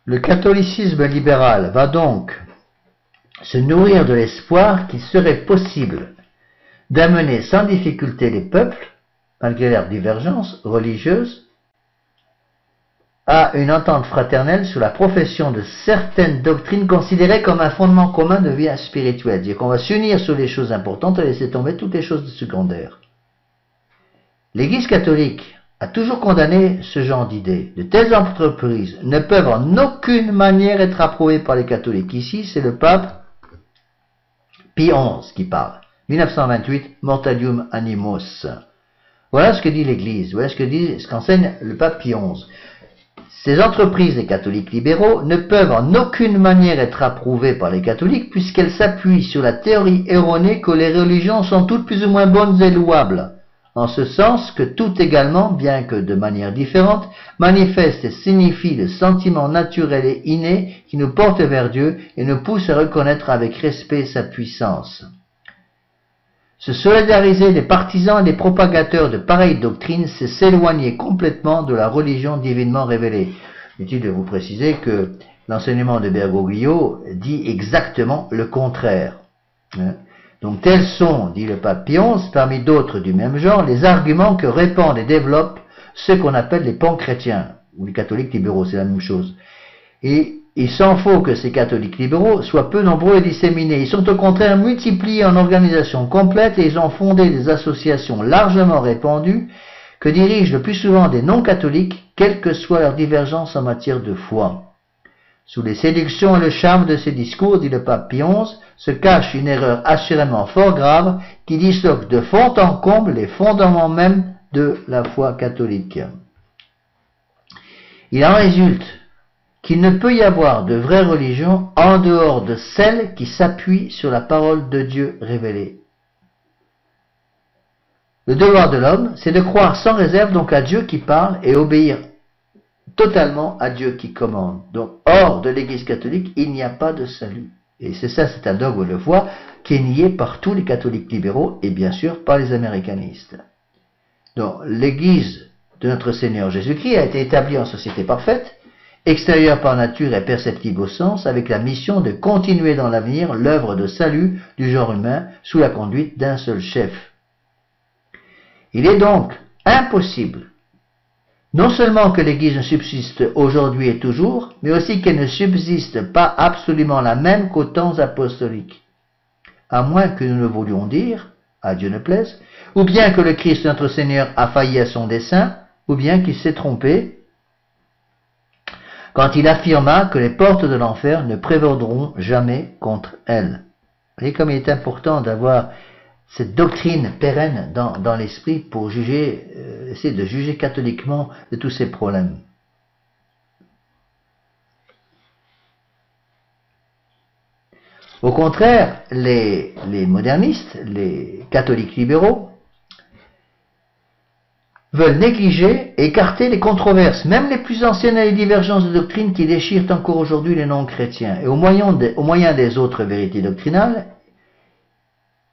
Le catholicisme libéral va donc se nourrir de l'espoir qu'il serait possible d'amener sans difficulté les peuples, malgré leurs divergences religieuses, à une entente fraternelle sur la profession de certaines doctrines considérées comme un fondement commun de vie spirituelle. C'est-à-dire qu'on va s'unir sur les choses importantes et laisser tomber toutes les choses secondaires. L'Église catholique a toujours condamné ce genre d'idées. De telles entreprises ne peuvent en aucune manière être approuvées par les catholiques. Ici, c'est le pape Pie XI qui parle. 1928, Mortalium Animos. Voilà ce que dit l'Église, voilà ce qu'enseigne le pape Pie XI. Ces entreprises des catholiques libéraux ne peuvent en aucune manière être approuvées par les catholiques puisqu'elles s'appuient sur la théorie erronée que les religions sont toutes plus ou moins bonnes et louables, en ce sens que tout également, bien que de manière différente, manifeste et signifie le sentiment naturel et inné qui nous porte vers Dieu et nous pousse à reconnaître avec respect sa puissance. Se solidariser des partisans et des propagateurs de pareilles doctrines, c'est s'éloigner complètement de la religion divinement révélée. Inutile de vous préciser que l'enseignement de Bergoglio dit exactement le contraire. Donc tels sont, dit le pape Pie XI, parmi d'autres du même genre, les arguments que répandent et développent ceux qu'on appelle les panchrétiens, ou les catholiques libéraux, c'est la même chose. Et il s'en faut que ces catholiques libéraux soient peu nombreux et disséminés. Ils sont au contraire multipliés en organisations complètes et ils ont fondé des associations largement répandues que dirigent le plus souvent des non-catholiques, quelle que soit leur divergence en matière de foi. Sous les séductions et le charme de ces discours, dit le pape Pie XI, se cache une erreur assurément fort grave qui disloque de fond en comble les fondements même de la foi catholique. Il en résulte qu'il ne peut y avoir de vraie religion en dehors de celle qui s'appuie sur la parole de Dieu révélée. Le devoir de l'homme, c'est de croire sans réserve donc à Dieu qui parle et obéir totalement à Dieu qui commande. Donc, hors de l'Église catholique, il n'y a pas de salut. Et c'est ça, c'est un dogme de foi qui est nié par tous les catholiques libéraux et bien sûr par les américanistes. Donc, l'Église de notre Seigneur Jésus-Christ a été établie en société parfaite, extérieure par nature et perceptible au sens, avec la mission de continuer dans l'avenir l'œuvre de salut du genre humain sous la conduite d'un seul chef. Il est donc impossible non seulement que l'Église ne subsiste aujourd'hui et toujours, mais aussi qu'elle ne subsiste pas absolument la même qu'aux temps apostoliques, à moins que nous ne voulions dire, à Dieu ne plaise, ou bien que le Christ notre Seigneur a failli à son dessein, ou bien qu'il s'est trompé, quand il affirma que les portes de l'enfer ne prévaudront jamais contre elle. Vous voyez comme il est important d'avoir cette doctrine pérenne dans l'esprit pour juger, essayer de juger catholiquement de tous ces problèmes. Au contraire, les modernistes, les catholiques libéraux, veulent négliger et écarter les controverses, même les plus anciennes et les divergences de doctrine qui déchirent encore aujourd'hui les non-chrétiens. Et au moyen des autres vérités doctrinales,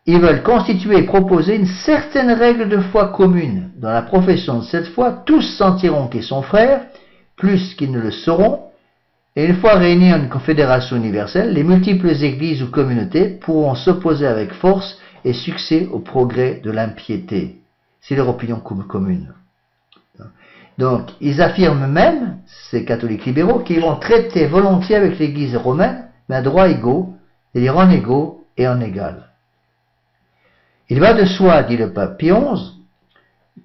ils veulent constituer et proposer une certaine règle de foi commune. Dans la profession de cette foi, tous sentiront qu'ils sont frères, plus qu'ils ne le seront, et une fois réunis en une confédération universelle, les multiples églises ou communautés pourront s'opposer avec force et succès au progrès de l'impiété. C'est leur opinion commune. Donc, ils affirment même, ces catholiques libéraux, qu'ils vont traiter volontiers avec l'Église romaine, mais à droits égaux, c'est-à-dire en égaux et en égal. Il va de soi, dit le pape Pie XI,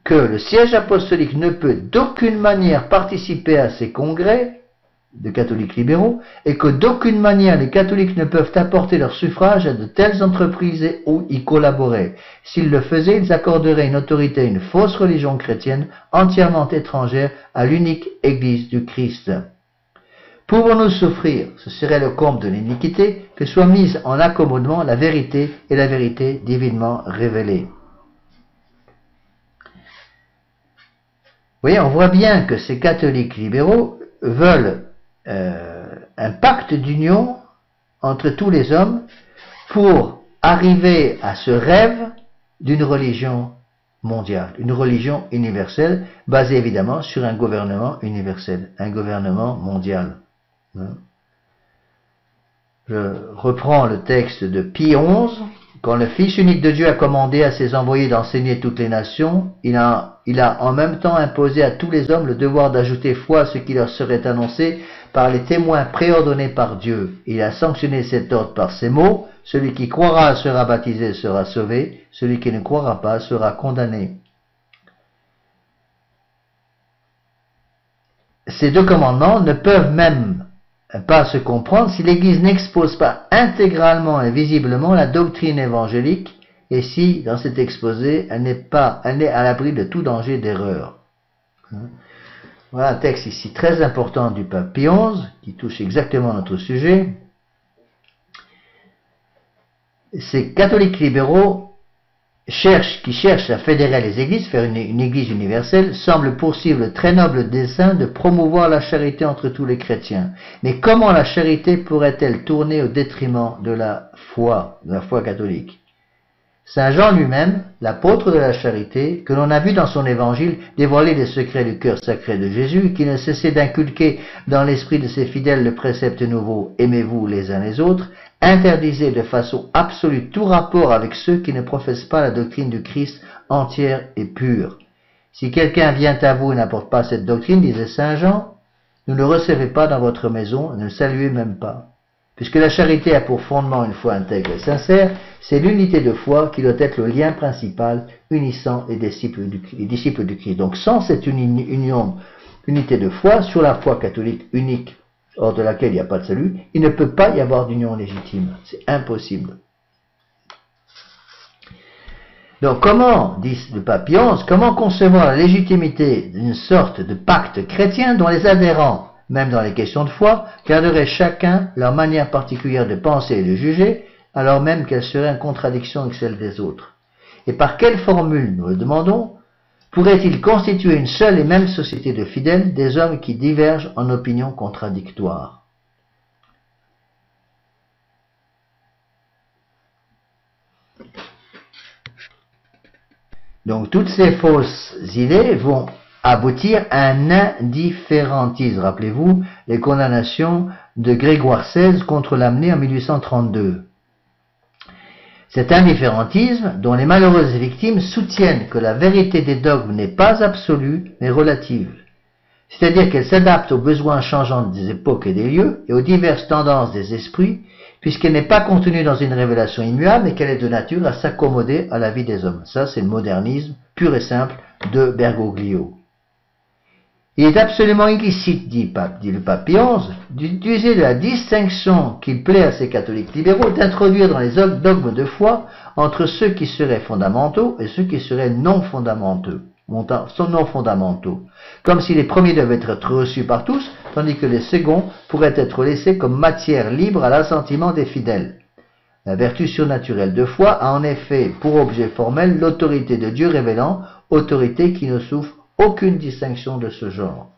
que le siège apostolique ne peut d'aucune manière participer à ces congrès de catholiques libéraux et que d'aucune manière les catholiques ne peuvent apporter leur suffrage à de telles entreprises ou y collaborer. S'ils le faisaient, ils accorderaient une autorité à une fausse religion chrétienne entièrement étrangère à l'unique Église du Christ. Pouvons-nous souffrir, ce serait le comble de l'iniquité, que soit mise en accommodement la vérité et la vérité divinement révélée. Vous voyez, on voit bien que ces catholiques libéraux veulent un pacte d'union entre tous les hommes pour arriver à ce rêve d'une religion mondiale, une religion universelle, basée évidemment sur un gouvernement universel, un gouvernement mondial. Je reprends le texte de Pie XI. Quand le Fils unique de Dieu a commandé à ses envoyés d'enseigner toutes les nations, il a en même temps imposé à tous les hommes le devoir d'ajouter foi à ce qui leur serait annoncé par les témoins préordonnés par Dieu. Il a sanctionné cet ordre par ces mots: celui qui croira sera baptisé sera sauvé, celui qui ne croira pas sera condamné. Ces deux commandements ne peuvent même pas se comprendre si l'Église n'expose pas intégralement et visiblement la doctrine évangélique et si, dans cet exposé, elle n'est à l'abri de tout danger d'erreur. Voilà un texte ici très important du pape Pie XI qui touche exactement notre sujet. Ces catholiques libéraux qui cherchent à fédérer les églises, faire une église universelle, semblent poursuivre le très noble dessein de promouvoir la charité entre tous les chrétiens. Mais comment la charité pourrait-elle tourner au détriment de la foi catholique? Saint Jean lui-même, l'apôtre de la charité, que l'on a vu dans son évangile dévoiler les secrets du cœur sacré de Jésus, qui ne cessait d'inculquer dans l'esprit de ses fidèles le précepte nouveau « Aimez-vous les uns les autres », interdisait de façon absolue tout rapport avec ceux qui ne professent pas la doctrine du Christ entière et pure. Si quelqu'un vient à vous et n'apporte pas cette doctrine, disait Saint Jean, ne le recevez pas dans votre maison, ne le saluez même pas. Puisque la charité a pour fondement une foi intègre et sincère, c'est l'unité de foi qui doit être le lien principal unissant les disciples du Christ. Donc sans cette unité de foi, sur la foi catholique unique, hors de laquelle il n'y a pas de salut, il ne peut pas y avoir d'union légitime. C'est impossible. Donc comment, dit le pape Pie XI, comment concevoir la légitimité d'une sorte de pacte chrétien dont les adhérents, même dans les questions de foi, garderaient chacun leur manière particulière de penser et de juger, alors même qu'elle serait en contradiction avec celle des autres? Et par quelle formule, nous le demandons, pourrait-il constituer une seule et même société de fidèles, des hommes qui divergent en opinions contradictoires? Donc toutes ces fausses idées vont aboutir à un indifférentisme. Rappelez-vous les condamnations de Grégoire XVI contre l'amener en 1832. Cet indifférentisme, dont les malheureuses victimes soutiennent que la vérité des dogmes n'est pas absolue, mais relative. C'est-à-dire qu'elle s'adapte aux besoins changeants des époques et des lieux, et aux diverses tendances des esprits, puisqu'elle n'est pas contenue dans une révélation immuable, mais qu'elle est de nature à s'accommoder à la vie des hommes. Ça, c'est le modernisme pur et simple de Bergoglio. Il est absolument illicite, dit le pape Pie XI, d'utiliser de la distinction qu'il plaît à ces catholiques libéraux d'introduire dans les dogmes de foi entre ceux qui seraient fondamentaux et ceux qui seraient non fondamentaux, comme si les premiers devaient être reçus par tous, tandis que les seconds pourraient être laissés comme matière libre à l'assentiment des fidèles. La vertu surnaturelle de foi a en effet pour objet formel l'autorité de Dieu révélant, autorité qui ne souffre aucune distinction de ce genre.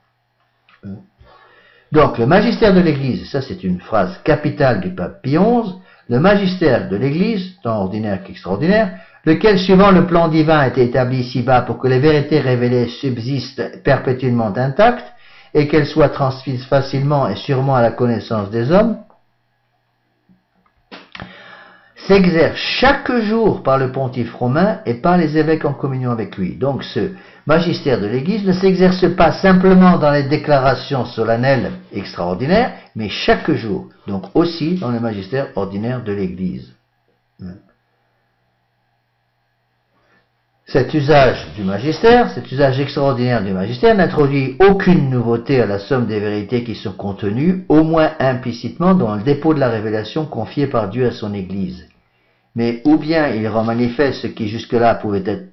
Donc le magistère de l'Église, ça c'est une phrase capitale du pape Pie XI, le magistère de l'Église, tant ordinaire qu'extraordinaire, lequel suivant le plan divin a été établi ici-bas pour que les vérités révélées subsistent perpétuellement intactes et qu'elles soient transmises facilement et sûrement à la connaissance des hommes, s'exerce chaque jour par le pontife romain et par les évêques en communion avec lui. Donc ce magistère de l'Église ne s'exerce pas simplement dans les déclarations solennelles extraordinaires, mais chaque jour, donc aussi dans le magistère ordinaire de l'Église. Cet usage du magistère, cet usage extraordinaire du magistère n'introduit aucune nouveauté à la somme des vérités qui sont contenues, au moins implicitement, dans le dépôt de la révélation confiée par Dieu à son Église. Mais ou bien il rend manifeste ce qui jusque-là pouvait être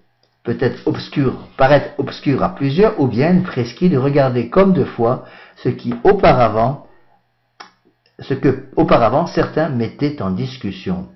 peut-être obscur, paraître obscur à plusieurs, ou bien il prescrit de regarder comme de foi ce que auparavant certains mettaient en discussion.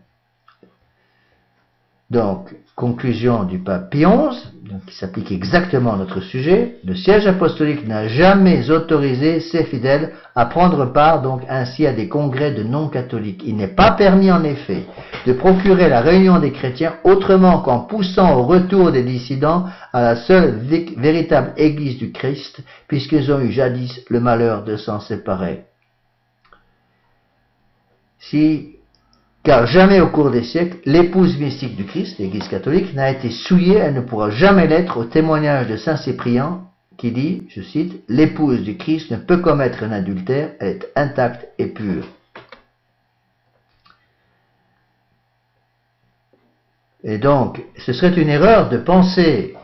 Donc, conclusion du pape Pie XI, qui s'applique exactement à notre sujet, le siège apostolique n'a jamais autorisé ses fidèles à prendre part donc ainsi à des congrès de non-catholiques. Il n'est pas permis en effet de procurer la réunion des chrétiens autrement qu'en poussant au retour des dissidents à la seule véritable Église du Christ, puisqu'ils ont eu jadis le malheur de s'en séparer. Car jamais au cours des siècles, l'épouse mystique du Christ, l'Église catholique, n'a été souillée, elle ne pourra jamais l'être, au témoignage de saint Cyprien, qui dit, je cite, « L'épouse du Christ ne peut commettre un adultère, elle est intacte et pure. » Et donc, ce serait une erreur de penser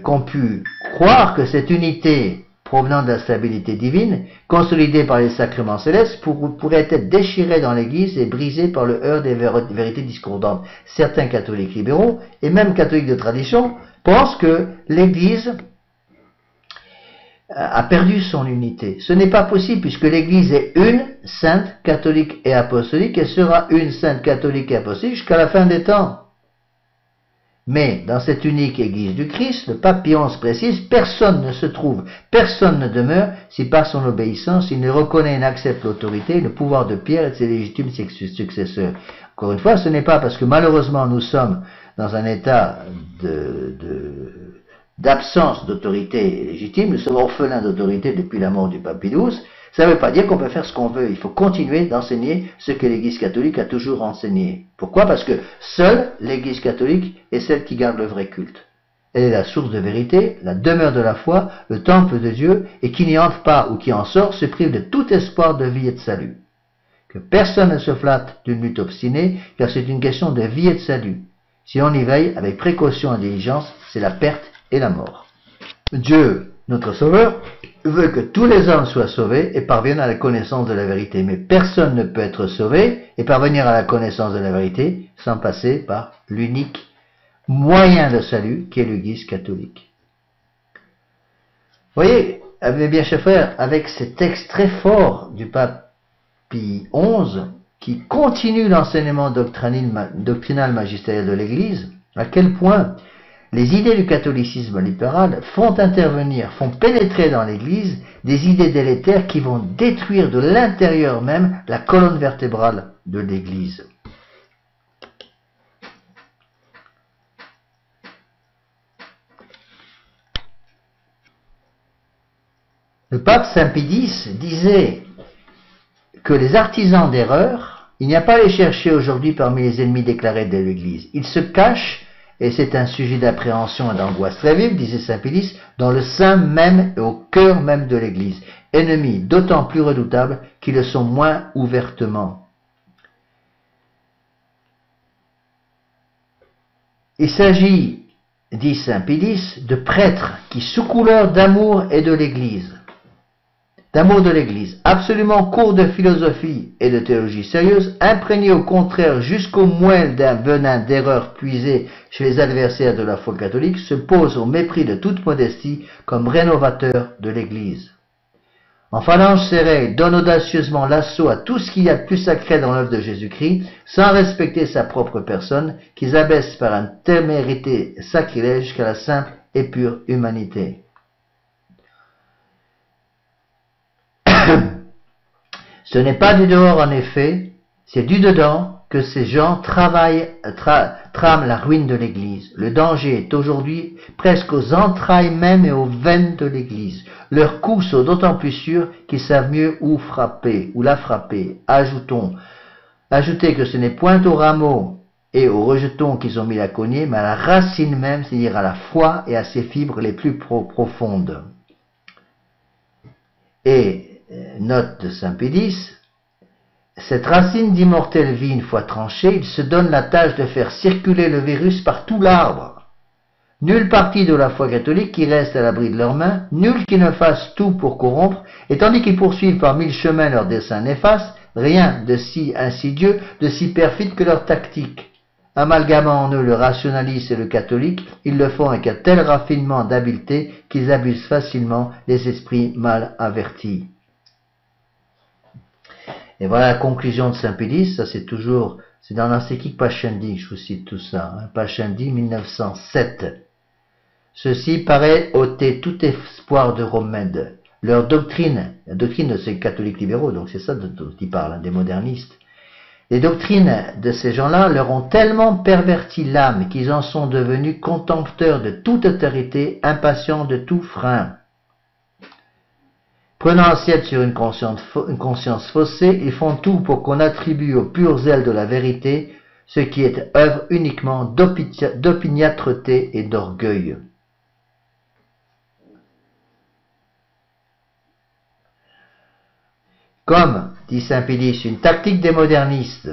qu'on pu croire que cette unité provenant de la stabilité divine, consolidée par les sacrements célestes, pourrait être déchirée dans l'Église et brisée par le heurt des vérités discordantes. Certains catholiques libéraux, et même catholiques de tradition, pensent que l'Église a perdu son unité. Ce n'est pas possible, puisque l'Église est une, sainte, catholique et apostolique, et sera une, sainte, catholique et apostolique jusqu'à la fin des temps. Mais, dans cette unique Église du Christ, le pape Pie XI précise, personne ne se trouve, personne ne demeure, si par son obéissance il ne reconnaît et n'accepte l'autorité, le pouvoir de Pierre et de ses légitimes successeurs. Encore une fois, ce n'est pas parce que malheureusement nous sommes dans un état d'absence d'autorité légitime, nous sommes orphelins d'autorité depuis la mort du pape Pie XII, ça ne veut pas dire qu'on peut faire ce qu'on veut. Il faut continuer d'enseigner ce que l'Église catholique a toujours enseigné. Pourquoi? Parce que seule l'Église catholique est celle qui garde le vrai culte. Elle est la source de vérité, la demeure de la foi, le temple de Dieu, et qui n'y entre pas ou qui en sort se prive de tout espoir de vie et de salut. Que personne ne se flatte d'une lutte obstinée, car c'est une question de vie et de salut. Si on y veille avec précaution et diligence, c'est la perte et la mort. Dieu, notre Sauveur, veut que tous les hommes soient sauvés et parviennent à la connaissance de la vérité. Mais personne ne peut être sauvé et parvenir à la connaissance de la vérité sans passer par l'unique moyen de salut qui est l'Église catholique. Vous voyez, mes bien chers frères, avec ces textes très forts du pape Pie XI, qui continue l'enseignement doctrinal magistériel de l'Église, à quel point les idées du catholicisme libéral font intervenir, font pénétrer dans l'Église des idées délétères qui vont détruire de l'intérieur même la colonne vertébrale de l'Église. Le pape Saint Pie X disait que les artisans d'erreur, il n'y a pas à les chercher aujourd'hui parmi les ennemis déclarés de l'Église. Ils se cachent, et c'est un sujet d'appréhension et d'angoisse très vive, disait Saint Pie X, dans le sein même et au cœur même de l'Église. Ennemis d'autant plus redoutables qu'ils le sont moins ouvertement. Il s'agit, dit Saint Pie X, de prêtres qui, sous couleur d'amour et de l'Église, absolument courts de philosophie et de théologie sérieuse, imprégnés au contraire jusqu'au moelle d'un venin d'erreur puisé chez les adversaires de la foi catholique, se posent au mépris de toute modestie comme rénovateurs de l'Église. En phalange serrée, ils donnent audacieusement l'assaut à tout ce qu'il y a de plus sacré dans l'œuvre de Jésus-Christ, sans respecter sa propre personne, qu'ils abaissent par un témérité sacrilège qu'à la simple et pure humanité. Ce n'est pas du dehors en effet, c'est du dedans que ces gens trament la ruine de l'Église. Le danger est aujourd'hui presque aux entrailles même et aux veines de l'Église. Leurs coups sont d'autant plus sûrs qu'ils savent mieux où frapper, ou la frapper. Ajoutez que ce n'est point au rameau et au rejeton qu'ils ont mis la cognée, mais à la racine même, c'est-à-dire à la foi et à ses fibres les plus profondes. Et note de Saint Pie X, cette racine d'immortelle vie une fois tranchée, il se donne la tâche de faire circuler le virus par tout l'arbre. Nul parti de la foi catholique qui reste à l'abri de leurs mains, nul qui ne fasse tout pour corrompre, et tandis qu'ils poursuivent par mille chemins leurs desseins néfastes, rien de si insidieux, de si perfide que leur tactique. Amalgamant en eux le rationaliste et le catholique, ils le font avec un tel raffinement d'habileté qu'ils abusent facilement les esprits mal avertis. Et voilà la conclusion de Saint-Pédis, ça c'est dans l'encyclique Pascendi, je vous cite tout ça, hein, Pascendi 1907. Ceci paraît ôter tout espoir de remède. Leur doctrine, la doctrine de ces catholiques libéraux, donc c'est ça dont ils parlent, hein, des modernistes, les doctrines de ces gens-là leur ont tellement perverti l'âme qu'ils en sont devenus contempteurs de toute autorité, impatients de tout frein. Prenant assiette sur une conscience faussée, ils font tout pour qu'on attribue au pur zèle de la vérité ce qui est œuvre uniquement d'opiniâtreté et d'orgueil. Comme, dit Saint-Pédis, une tactique des modernistes,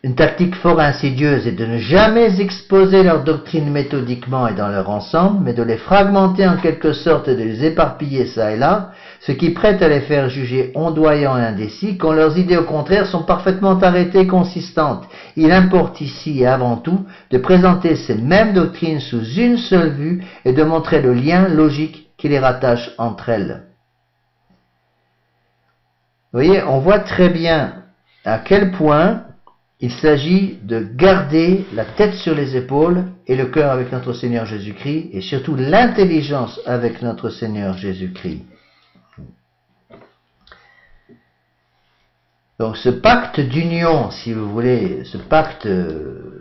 une tactique fort insidieuse est de ne jamais exposer leur doctrine méthodiquement et dans leur ensemble, mais de les fragmenter en quelque sorte et de les éparpiller çà et là, ce qui prête à les faire juger ondoyants et indécis, quand leurs idées au contraire sont parfaitement arrêtées et consistantes. Il importe ici et avant tout de présenter ces mêmes doctrines sous une seule vue et de montrer le lien logique qui les rattache entre elles. Vous voyez, on voit très bien à quel point il s'agit de garder la tête sur les épaules et le cœur avec notre Seigneur Jésus-Christ et surtout l'intelligence avec notre Seigneur Jésus-Christ. Donc ce pacte d'union, si vous voulez, ce pacte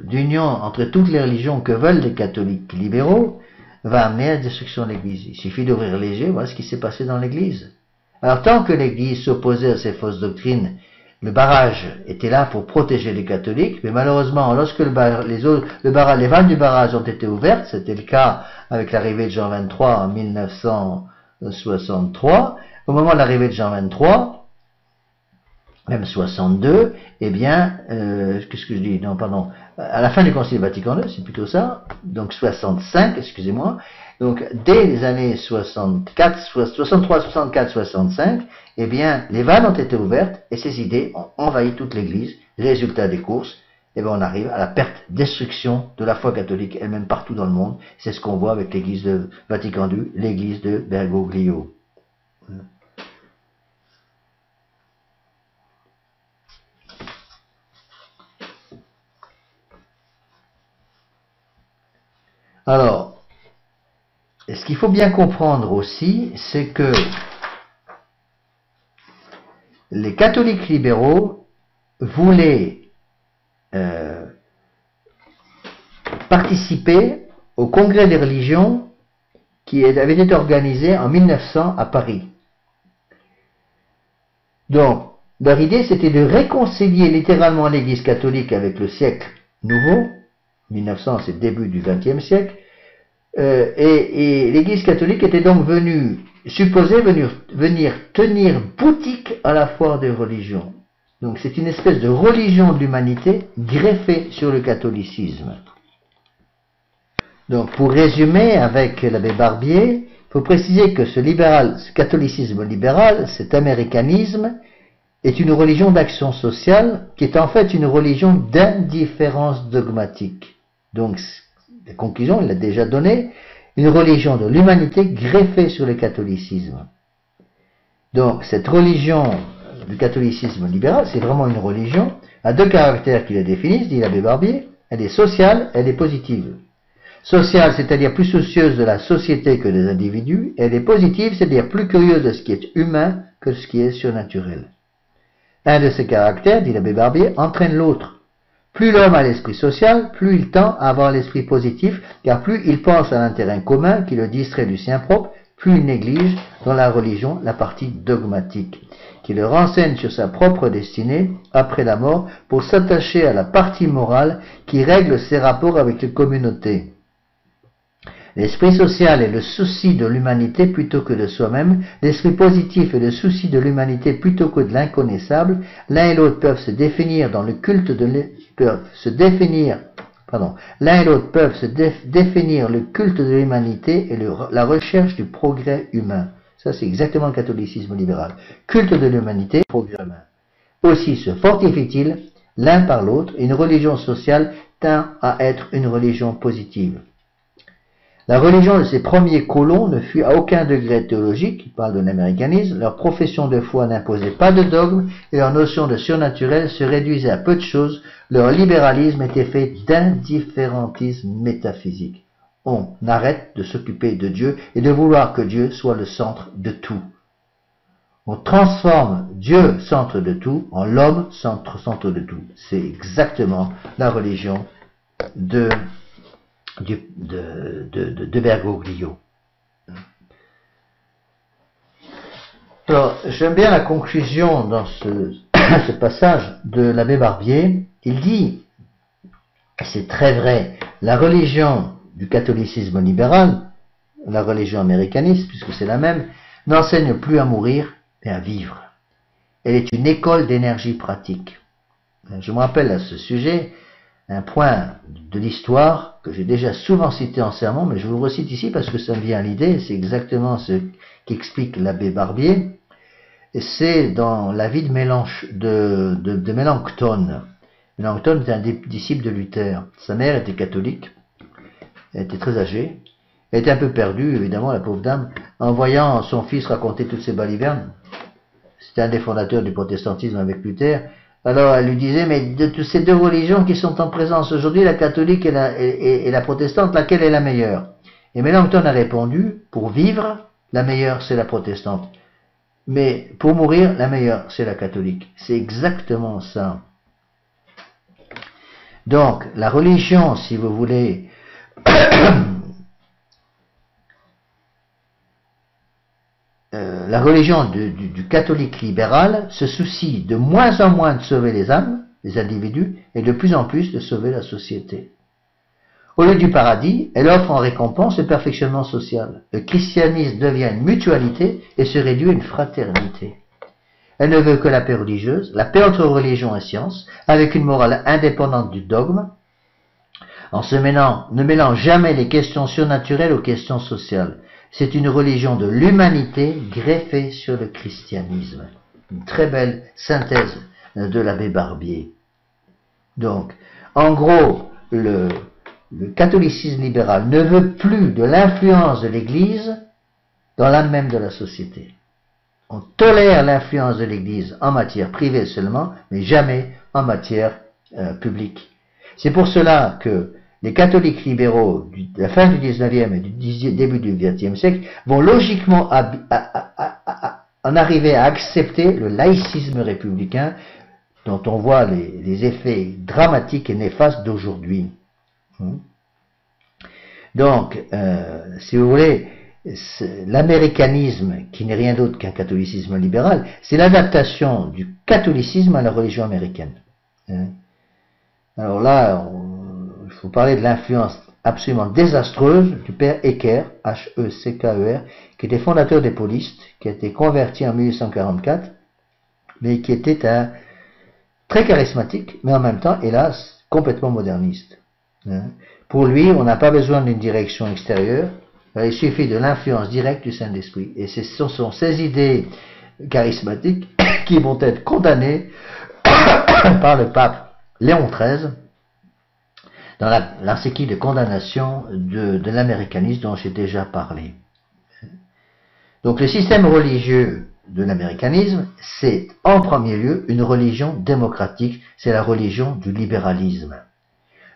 d'union entre toutes les religions que veulent les catholiques libéraux va amener à la destruction de l'Église. Il suffit d'ouvrir les yeux, voilà ce qui s'est passé dans l'Église. Alors tant que l'Église s'opposait à ces fausses doctrines, le barrage était là pour protéger les catholiques, mais malheureusement, lorsque les vannes du barrage ont été ouvertes, c'était le cas avec l'arrivée de Jean XXIII en 1963, au moment de l'arrivée de Jean XXIII, même 62, eh bien, qu'est-ce que je dis? Non, pardon, à la fin du Concile Vatican II, c'est plutôt ça, donc 65, excusez-moi, donc dès les années 63, 64, 65, eh bien, les vannes ont été ouvertes et ces idées ont envahi toute l'Église. Résultat des courses, eh bien, on arrive à la perte, destruction de la foi catholique elle-même partout dans le monde. C'est ce qu'on voit avec l'Église de Vatican II, l'Église de Bergoglio. Alors, ce qu'il faut bien comprendre aussi, c'est que les catholiques libéraux voulaient participer au congrès des religions qui avait été organisé en 1900 à Paris. Donc, leur idée, c'était de réconcilier littéralement l'Église catholique avec le siècle nouveau. 1900, c'est le début du XXe siècle. Et l'Église catholique était donc supposée venir tenir boutique à la foire des religions. Donc c'est une espèce de religion de l'humanité greffée sur le catholicisme. Donc pour résumer avec l'abbé Barbier, il faut préciser que ce catholicisme libéral, cet américanisme, est une religion d'action sociale qui est en fait une religion d'indifférence dogmatique. Donc la conclusion, il l'a déjà donnée, une religion de l'humanité greffée sur le catholicisme. Donc cette religion du catholicisme libéral, c'est vraiment une religion à deux caractères qui la définissent, dit l'abbé Barbier. Elle est sociale, elle est positive. Sociale, c'est-à-dire plus soucieuse de la société que des individus, et elle est positive, c'est-à-dire plus curieuse de ce qui est humain que de ce qui est surnaturel. Un de ces caractères, dit l'abbé Barbier, entraîne l'autre. Plus l'homme a l'esprit social, plus il tend à avoir l'esprit positif, car plus il pense à l'intérêt commun qui le distrait du sien propre, plus il néglige dans la religion la partie dogmatique, qui le renseigne sur sa propre destinée après la mort pour s'attacher à la partie morale qui règle ses rapports avec les communautés. L'esprit social est le souci de l'humanité plutôt que de soi-même, l'esprit positif est le souci de l'humanité plutôt que de l'inconnaissable. L'un et l'autre peuvent se définir dans le culte peuvent se définir pardon, l'un et l'autre peuvent se définir le culte de l'humanité et la recherche du progrès humain. Ça, c'est exactement le catholicisme libéral. Culte de l'humanité, progrès humain. Aussi se fortifie-t-il l'un par l'autre, une religion sociale tend à être une religion positive. La religion de ces premiers colons ne fut à aucun degré théologique, il parle de l'américanisme, leur profession de foi n'imposait pas de dogme et leur notion de surnaturel se réduisait à peu de choses, leur libéralisme était fait d'indifférentisme métaphysique. On arrête de s'occuper de Dieu et de vouloir que Dieu soit le centre de tout. On transforme Dieu centre de tout en l'homme centre de tout. C'est exactement la religion de Bergoglio. Alors, j'aime bien la conclusion dans ce passage de l'abbé Barbier. Il dit, et c'est très vrai, la religion du catholicisme libéral, la religion américaniste, puisque c'est la même, n'enseigne plus à mourir, mais à vivre. Elle est une école d'énergie pratique. Je me rappelle à ce sujet un point de l'histoire que j'ai déjà souvent cité en sermon, mais je vous le recite ici parce que ça me vient à l'idée, c'est exactement ce qu'explique l'abbé Barbier. C'est dans la vie de Mélenchon. Mélenchon était un disciple de Luther. Sa mère était catholique, elle était très âgée, elle était un peu perdue, évidemment, la pauvre dame, en voyant son fils raconter toutes ses balivernes. C'était un des fondateurs du protestantisme avec Luther. Alors elle lui disait, mais de toutes ces deux religions qui sont en présence aujourd'hui, la catholique et la protestante, laquelle est la meilleure? Et Mélenchon a répondu, pour vivre, la meilleure c'est la protestante. Mais pour mourir, la meilleure c'est la catholique. C'est exactement ça. Donc, la religion, si vous voulez, la religion du catholique libéral se soucie de moins en moins de sauver les âmes, les individus, et de plus en plus de sauver la société. Au lieu du paradis, elle offre en récompense le perfectionnement social. Le christianisme devient une mutualité et se réduit à une fraternité. Elle ne veut que la paix religieuse, la paix entre religion et science, avec une morale indépendante du dogme, ne mêlant jamais les questions surnaturelles aux questions sociales. C'est une religion de l'humanité greffée sur le christianisme. Une très belle synthèse de l'abbé Barbier. Donc, en gros, le catholicisme libéral ne veut plus de l'influence de l'Église dans l'âme même de la société. On tolère l'influence de l'Église en matière privée seulement, mais jamais en matière publique. C'est pour cela que les catholiques libéraux de la fin du 19e et du début du 20e siècle vont logiquement en arriver à accepter le laïcisme républicain dont on voit les effets dramatiques et néfastes d'aujourd'hui. Donc, si vous voulez, l'américanisme, qui n'est rien d'autre qu'un catholicisme libéral, c'est l'adaptation du catholicisme à la religion américaine. Alors là, il faut parler de l'influence absolument désastreuse du père Hecker, H-E-C-K-E-R, qui était fondateur des Paulistes, qui a été converti en 1844, mais qui était un très charismatique, mais en même temps, hélas, complètement moderniste. Pour lui, on n'a pas besoin d'une direction extérieure, il suffit de l'influence directe du Saint-Esprit. Et ce sont ces idées charismatiques qui vont être condamnées par le pape Léon XIII dans l'encyclique de condamnation de l'américanisme dont j'ai déjà parlé. Donc le système religieux de l'américanisme, c'est en premier lieu une religion démocratique, c'est la religion du libéralisme.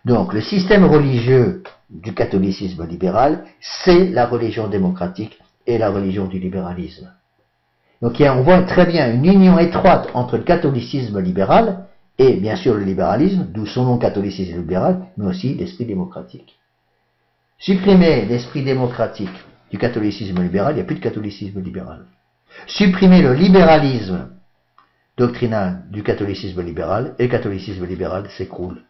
Donc le système religieux du catholicisme libéral, c'est la religion démocratique et la religion du libéralisme. Donc on voit très bien une union étroite entre le catholicisme libéral et bien sûr le libéralisme, d'où son nom catholicisme libéral, mais aussi l'esprit démocratique. Supprimer l'esprit démocratique du catholicisme libéral, il n'y a plus de catholicisme libéral. Supprimer le libéralisme doctrinal du catholicisme libéral, et le catholicisme libéral s'écroule.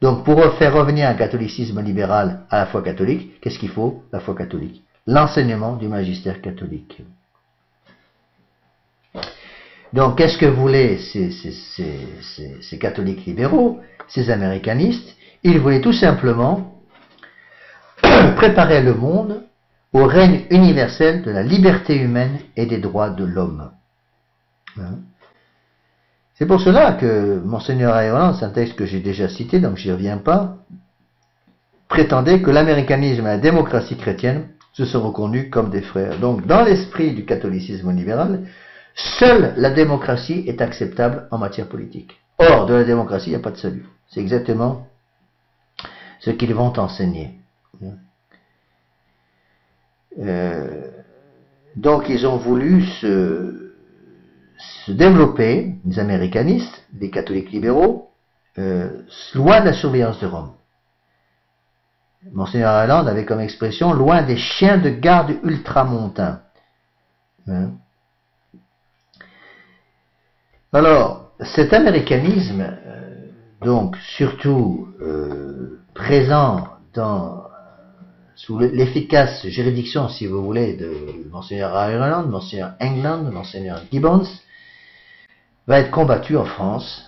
Donc pour faire revenir un catholicisme libéral à la foi catholique, qu'est-ce qu'il faut? La foi catholique. L'enseignement du magistère catholique. Donc qu'est-ce que voulaient ces catholiques libéraux, ces américanistes? Il voulait tout simplement préparer le monde au règne universel de la liberté humaine et des droits de l'homme. C'est pour cela que Monseigneur Ireland, c'est un texte que j'ai déjà cité, donc j'y reviens pas, prétendait que l'américanisme et la démocratie chrétienne se sont reconnus comme des frères. Donc, dans l'esprit du catholicisme libéral, seule la démocratie est acceptable en matière politique. Hors de la démocratie, il n'y a pas de salut. C'est exactement ce qu'ils vont enseigner. Donc, ils ont voulu se développer, les américanistes, les catholiques libéraux, loin de la surveillance de Rome. Monseigneur Ireland avait comme expression loin des chiens de garde ultramontains. Alors, cet américanisme, donc surtout présent sous l'efficace juridiction, si vous voulez, de Monseigneur Ireland, Monseigneur England, Monseigneur Gibbons, va être combattu en France.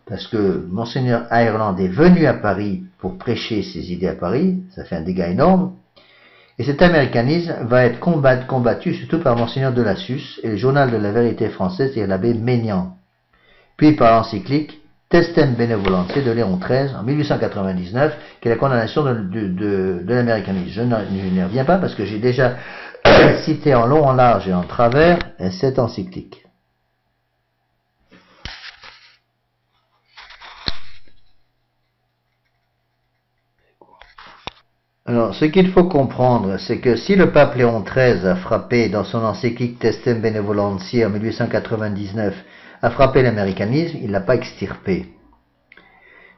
Parce que Monseigneur Ireland est venu à Paris pour prêcher ses idées à Paris, ça fait un dégât énorme, et cet américanisme va être combattu surtout par Monseigneur de Lassus et le journal de la vérité française et l'abbé Maignan, puis par l'encyclique Testem Benevolentiae de Léon XIII en 1899, qui est la condamnation de l'américanisme. Je n'y reviens pas parce que j'ai déjà cité en long, en large et en travers cette encyclique. Alors, ce qu'il faut comprendre, c'est que si le pape Léon XIII a frappé dans son encyclique Testem Benevolentiae en 1899, a frappé l'américanisme, il ne l'a pas extirpé.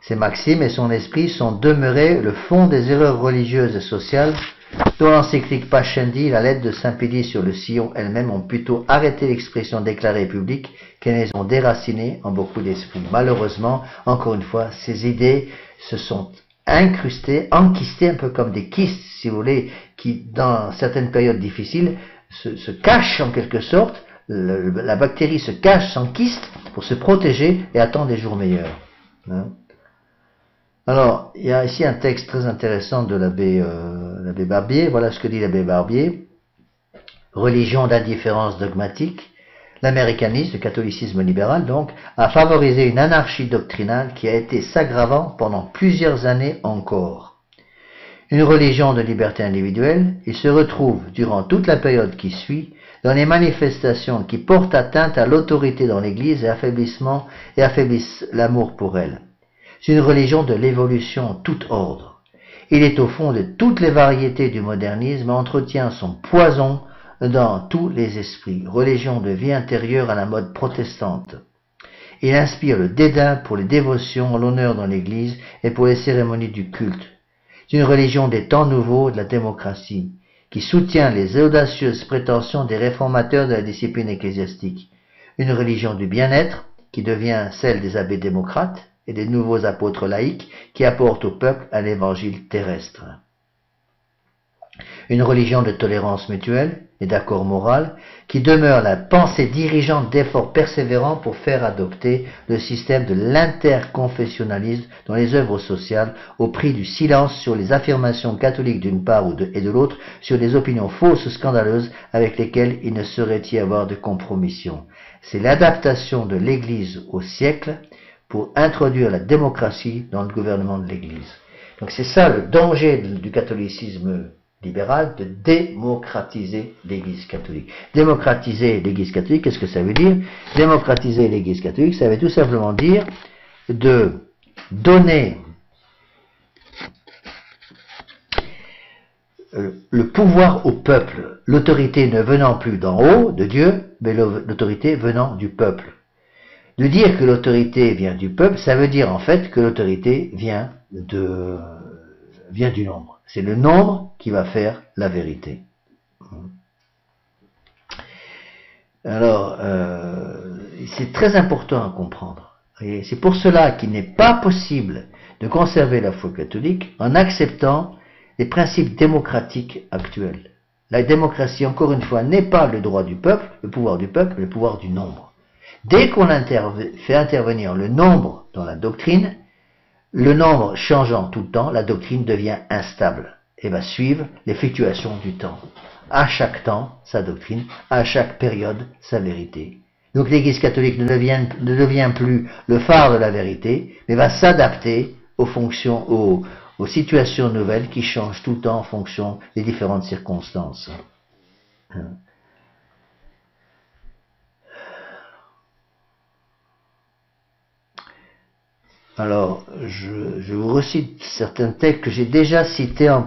Ses maximes et son esprit sont demeurés le fond des erreurs religieuses et sociales dont l'encyclique Pascendi, la lettre de Saint-Pédis sur le sillon elles-mêmes ont plutôt arrêté l'expression déclarée publique qu'elles les ont déracinées en beaucoup d'esprits. Malheureusement, encore une fois, ces idées se sont incrustés, enquistés un peu comme des kystes, si vous voulez, qui dans certaines périodes difficiles se cachent en quelque sorte, la bactérie se cache sans kyste pour se protéger et attendre des jours meilleurs. Alors, il y a ici un texte très intéressant de l'abbé Barbier. Voilà ce que dit l'abbé Barbier. Religion d'indifférence dogmatique. L'américanisme, le catholicisme libéral, donc, a favorisé une anarchie doctrinale qui a été s'aggravant pendant plusieurs années encore. Une religion de liberté individuelle, il se retrouve, durant toute la période qui suit, dans les manifestations qui portent atteinte à l'autorité dans l'Église et affaiblissent l'amour pour elle. C'est une religion de l'évolution en tout ordre. Il est au fond de toutes les variétés du modernisme et entretient son poison dans tous les esprits. Religion de vie intérieure à la mode protestante. Il inspire le dédain pour les dévotions, l'honneur dans l'Église et pour les cérémonies du culte. C'est une religion des temps nouveaux de la démocratie, qui soutient les audacieuses prétentions des réformateurs de la discipline ecclésiastique. Une religion du bien-être, qui devient celle des abbés démocrates et des nouveaux apôtres laïcs, qui apportent au peuple un évangile terrestre. Une religion de tolérance mutuelle et d'accord moral, qui demeure la pensée dirigeante d'efforts persévérants pour faire adopter le système de l'interconfessionnalisme dans les œuvres sociales, au prix du silence sur les affirmations catholiques d'une part et de l'autre, sur des opinions fausses ou scandaleuses avec lesquelles il ne saurait y avoir de compromission. C'est l'adaptation de l'Église au siècle pour introduire la démocratie dans le gouvernement de l'Église. Donc c'est ça le danger du catholicisme libéral, de démocratiser l'Église catholique. Démocratiser l'Église catholique, qu'est-ce que ça veut dire? Démocratiser l'Église catholique, ça veut tout simplement dire de donner le pouvoir au peuple, l'autorité ne venant plus d'en haut, de Dieu, mais l'autorité venant du peuple. De dire que l'autorité vient du peuple, ça veut dire en fait que l'autorité vient du nombre. C'est le nombre qui va faire la vérité. Alors, c'est très important à comprendre. Et c'est pour cela qu'il n'est pas possible de conserver la foi catholique en acceptant les principes démocratiques actuels. La démocratie, encore une fois, n'est pas le droit du peuple, le pouvoir du peuple, le pouvoir du nombre. Dès qu'on fait intervenir le nombre dans la doctrine, le nombre changeant tout le temps, la doctrine devient instable et va suivre les fluctuations du temps. À chaque temps, sa doctrine, à chaque période, sa vérité. Donc l'Église catholique ne devient plus le phare de la vérité, mais va s'adapter aux situations nouvelles qui changent tout le temps en fonction des différentes circonstances. Alors, je vous recite certains textes que j'ai déjà cités en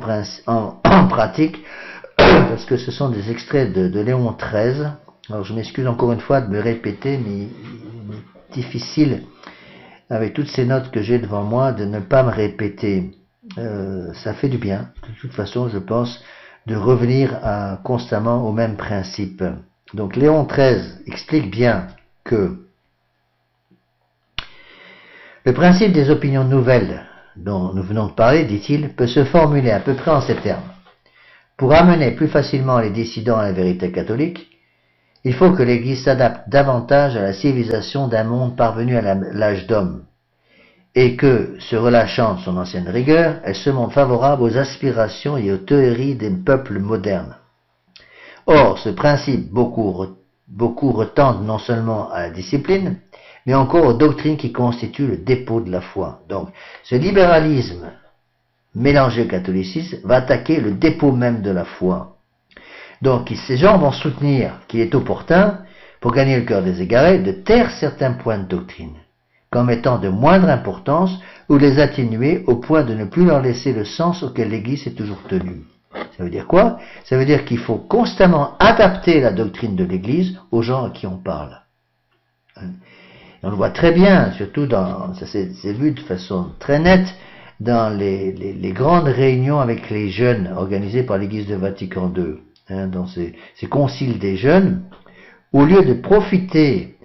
pratique, parce que ce sont des extraits de Léon XIII. Alors, je m'excuse encore une fois de me répéter, mais il est difficile, avec toutes ces notes que j'ai devant moi, de ne pas me répéter. Ça fait du bien, de toute façon, je pense, de revenir constamment au même principe. Donc, Léon XIII explique bien que le principe des opinions nouvelles dont nous venons de parler, dit-il, peut se formuler à peu près en ces termes. Pour amener plus facilement les dissidents à la vérité catholique, il faut que l'Église s'adapte davantage à la civilisation d'un monde parvenu à l'âge d'homme, et que, se relâchant de son ancienne rigueur, elle se montre favorable aux aspirations et aux théories des peuples modernes. Or, ce principe, beaucoup retendent non seulement à la discipline, mais encore aux doctrines qui constituent le dépôt de la foi. Donc, ce libéralisme mélangé au catholicisme va attaquer le dépôt même de la foi. Donc, ces gens vont soutenir qu'il est opportun, pour gagner le cœur des égarés, de taire certains points de doctrine, comme étant de moindre importance, ou les atténuer au point de ne plus leur laisser le sens auquel l'Église est toujours tenue. Ça veut dire quoi? Ça veut dire qu'il faut constamment adapter la doctrine de l'Église aux gens à qui on parle. On le voit très bien, surtout ça c'est vu de façon très nette, dans les grandes réunions avec les jeunes organisées par l'Église de Vatican II, dans ces conciles des jeunes, au lieu de profiter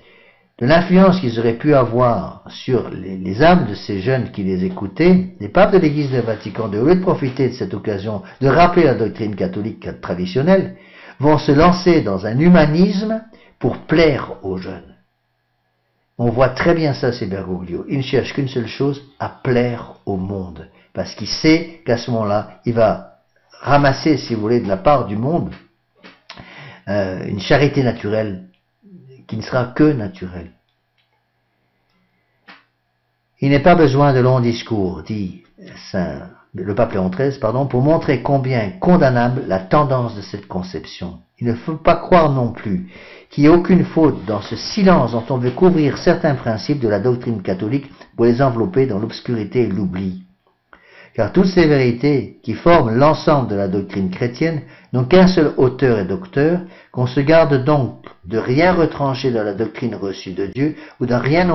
de l'influence qu'ils auraient pu avoir sur les âmes de ces jeunes qui les écoutaient, les papes de l'Église de Vatican II, au lieu de profiter de cette occasion de rappeler la doctrine catholique traditionnelle, vont se lancer dans un humanisme pour plaire aux jeunes. On voit très bien ça, c'est Bergoglio. Il ne cherche qu'une seule chose, à plaire au monde. Parce qu'il sait qu'à ce moment-là, il va ramasser, si vous voulez, de la part du monde, une charité naturelle qui ne sera que naturelle. Il n'est pas besoin de longs discours, dit le pape Léon XIII, pour montrer combien condamnable la tendance de cette conception. Il ne faut pas croire non plus qu'il n'y ait aucune faute dans ce silence dont on veut couvrir certains principes de la doctrine catholique pour les envelopper dans l'obscurité et l'oubli. Car toutes ces vérités qui forment l'ensemble de la doctrine chrétienne n'ont qu'un seul auteur et docteur, qu'on se garde donc de rien retrancher dans la doctrine reçue de Dieu ou d'en rien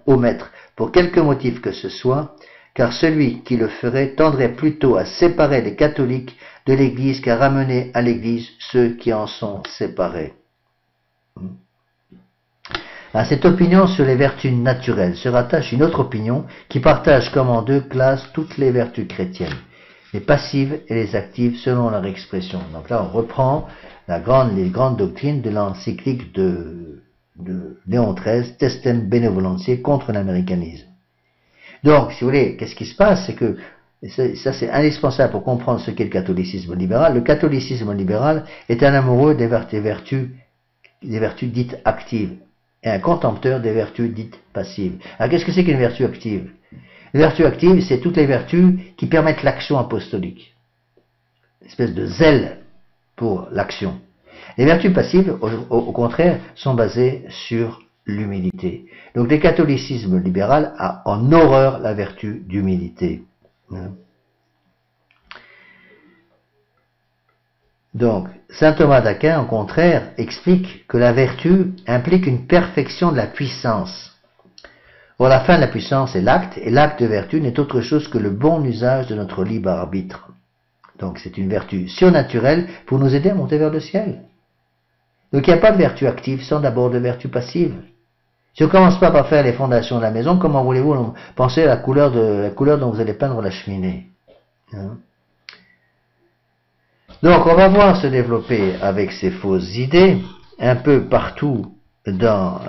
omettre pour quelque motif que ce soit, car celui qui le ferait tendrait plutôt à séparer les catholiques de l'Église qu'à ramener à l'Église ceux qui en sont séparés. À cette opinion sur les vertus naturelles se rattache une autre opinion qui partage comme en deux classes toutes les vertus chrétiennes, les passives et les actives selon leur expression. Donc là, on reprend les grandes doctrines de l'encyclique de Léon XIII, Testem Benevolentiae, contre l'américanisme. Donc, si vous voulez, qu'est-ce qui se passe? C'est que, ça c'est indispensable pour comprendre ce qu'est le catholicisme libéral. Le catholicisme libéral est un amoureux des vertus dites actives, et un contempteur des vertus dites passives. Alors qu'est-ce que c'est qu'une vertu active? Une vertu active, c'est toutes les vertus qui permettent l'action apostolique. Une espèce de zèle pour l'action. Les vertus passives, au contraire, sont basées sur l'humilité. Donc le catholicisme libéral a en horreur la vertu d'humilité. Donc, saint Thomas d'Aquin, au contraire, explique que la vertu implique une perfection de la puissance. Or, la fin de la puissance est l'acte, et l'acte de vertu n'est autre chose que le bon usage de notre libre arbitre. Donc, c'est une vertu surnaturelle pour nous aider à monter vers le ciel. Donc, il n'y a pas de vertu active sans d'abord de vertu passive. Si on ne commence pas par faire les fondations de la maison, comment voulez-vous penser à la couleur dont vous allez peindre la cheminée? Donc, on va voir se développer avec ces fausses idées un peu partout dans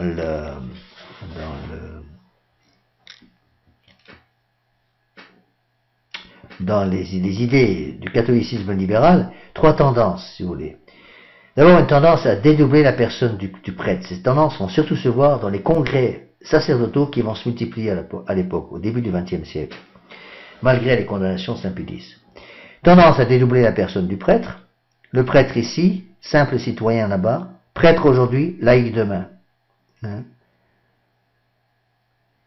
dans les idées du catholicisme libéral 3 tendances, si vous voulez. D'abord, une tendance à dédoubler la personne du prêtre. Ces tendances vont surtout se voir dans les congrès sacerdotaux qui vont se multiplier à l'époque, au début du XXe siècle, malgré les condamnations de Saint-Pédis. Tendance à dédoubler la personne du prêtre. Le prêtre ici, simple citoyen là-bas, prêtre aujourd'hui, laïc demain. Hein?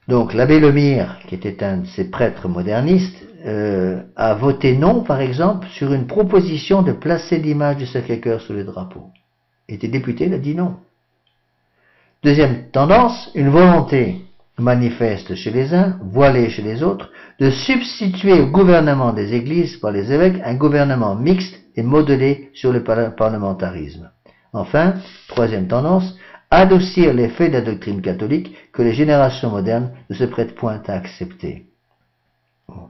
Donc l'abbé Lemire, qui était un de ces prêtres modernistes, a voté non, par exemple, sur une proposition de placer l'image du Sacré-Cœur sur les drapeaux. Il était député, il a dit non. Deuxième tendance, une volonté manifeste chez les uns, voilée chez les autres, de substituer au gouvernement des églises par les évêques un gouvernement mixte et modelé sur le parlementarisme. Enfin, troisième tendance, adoucir l'effet de la doctrine catholique que les générations modernes ne se prêtent point à accepter. Bon.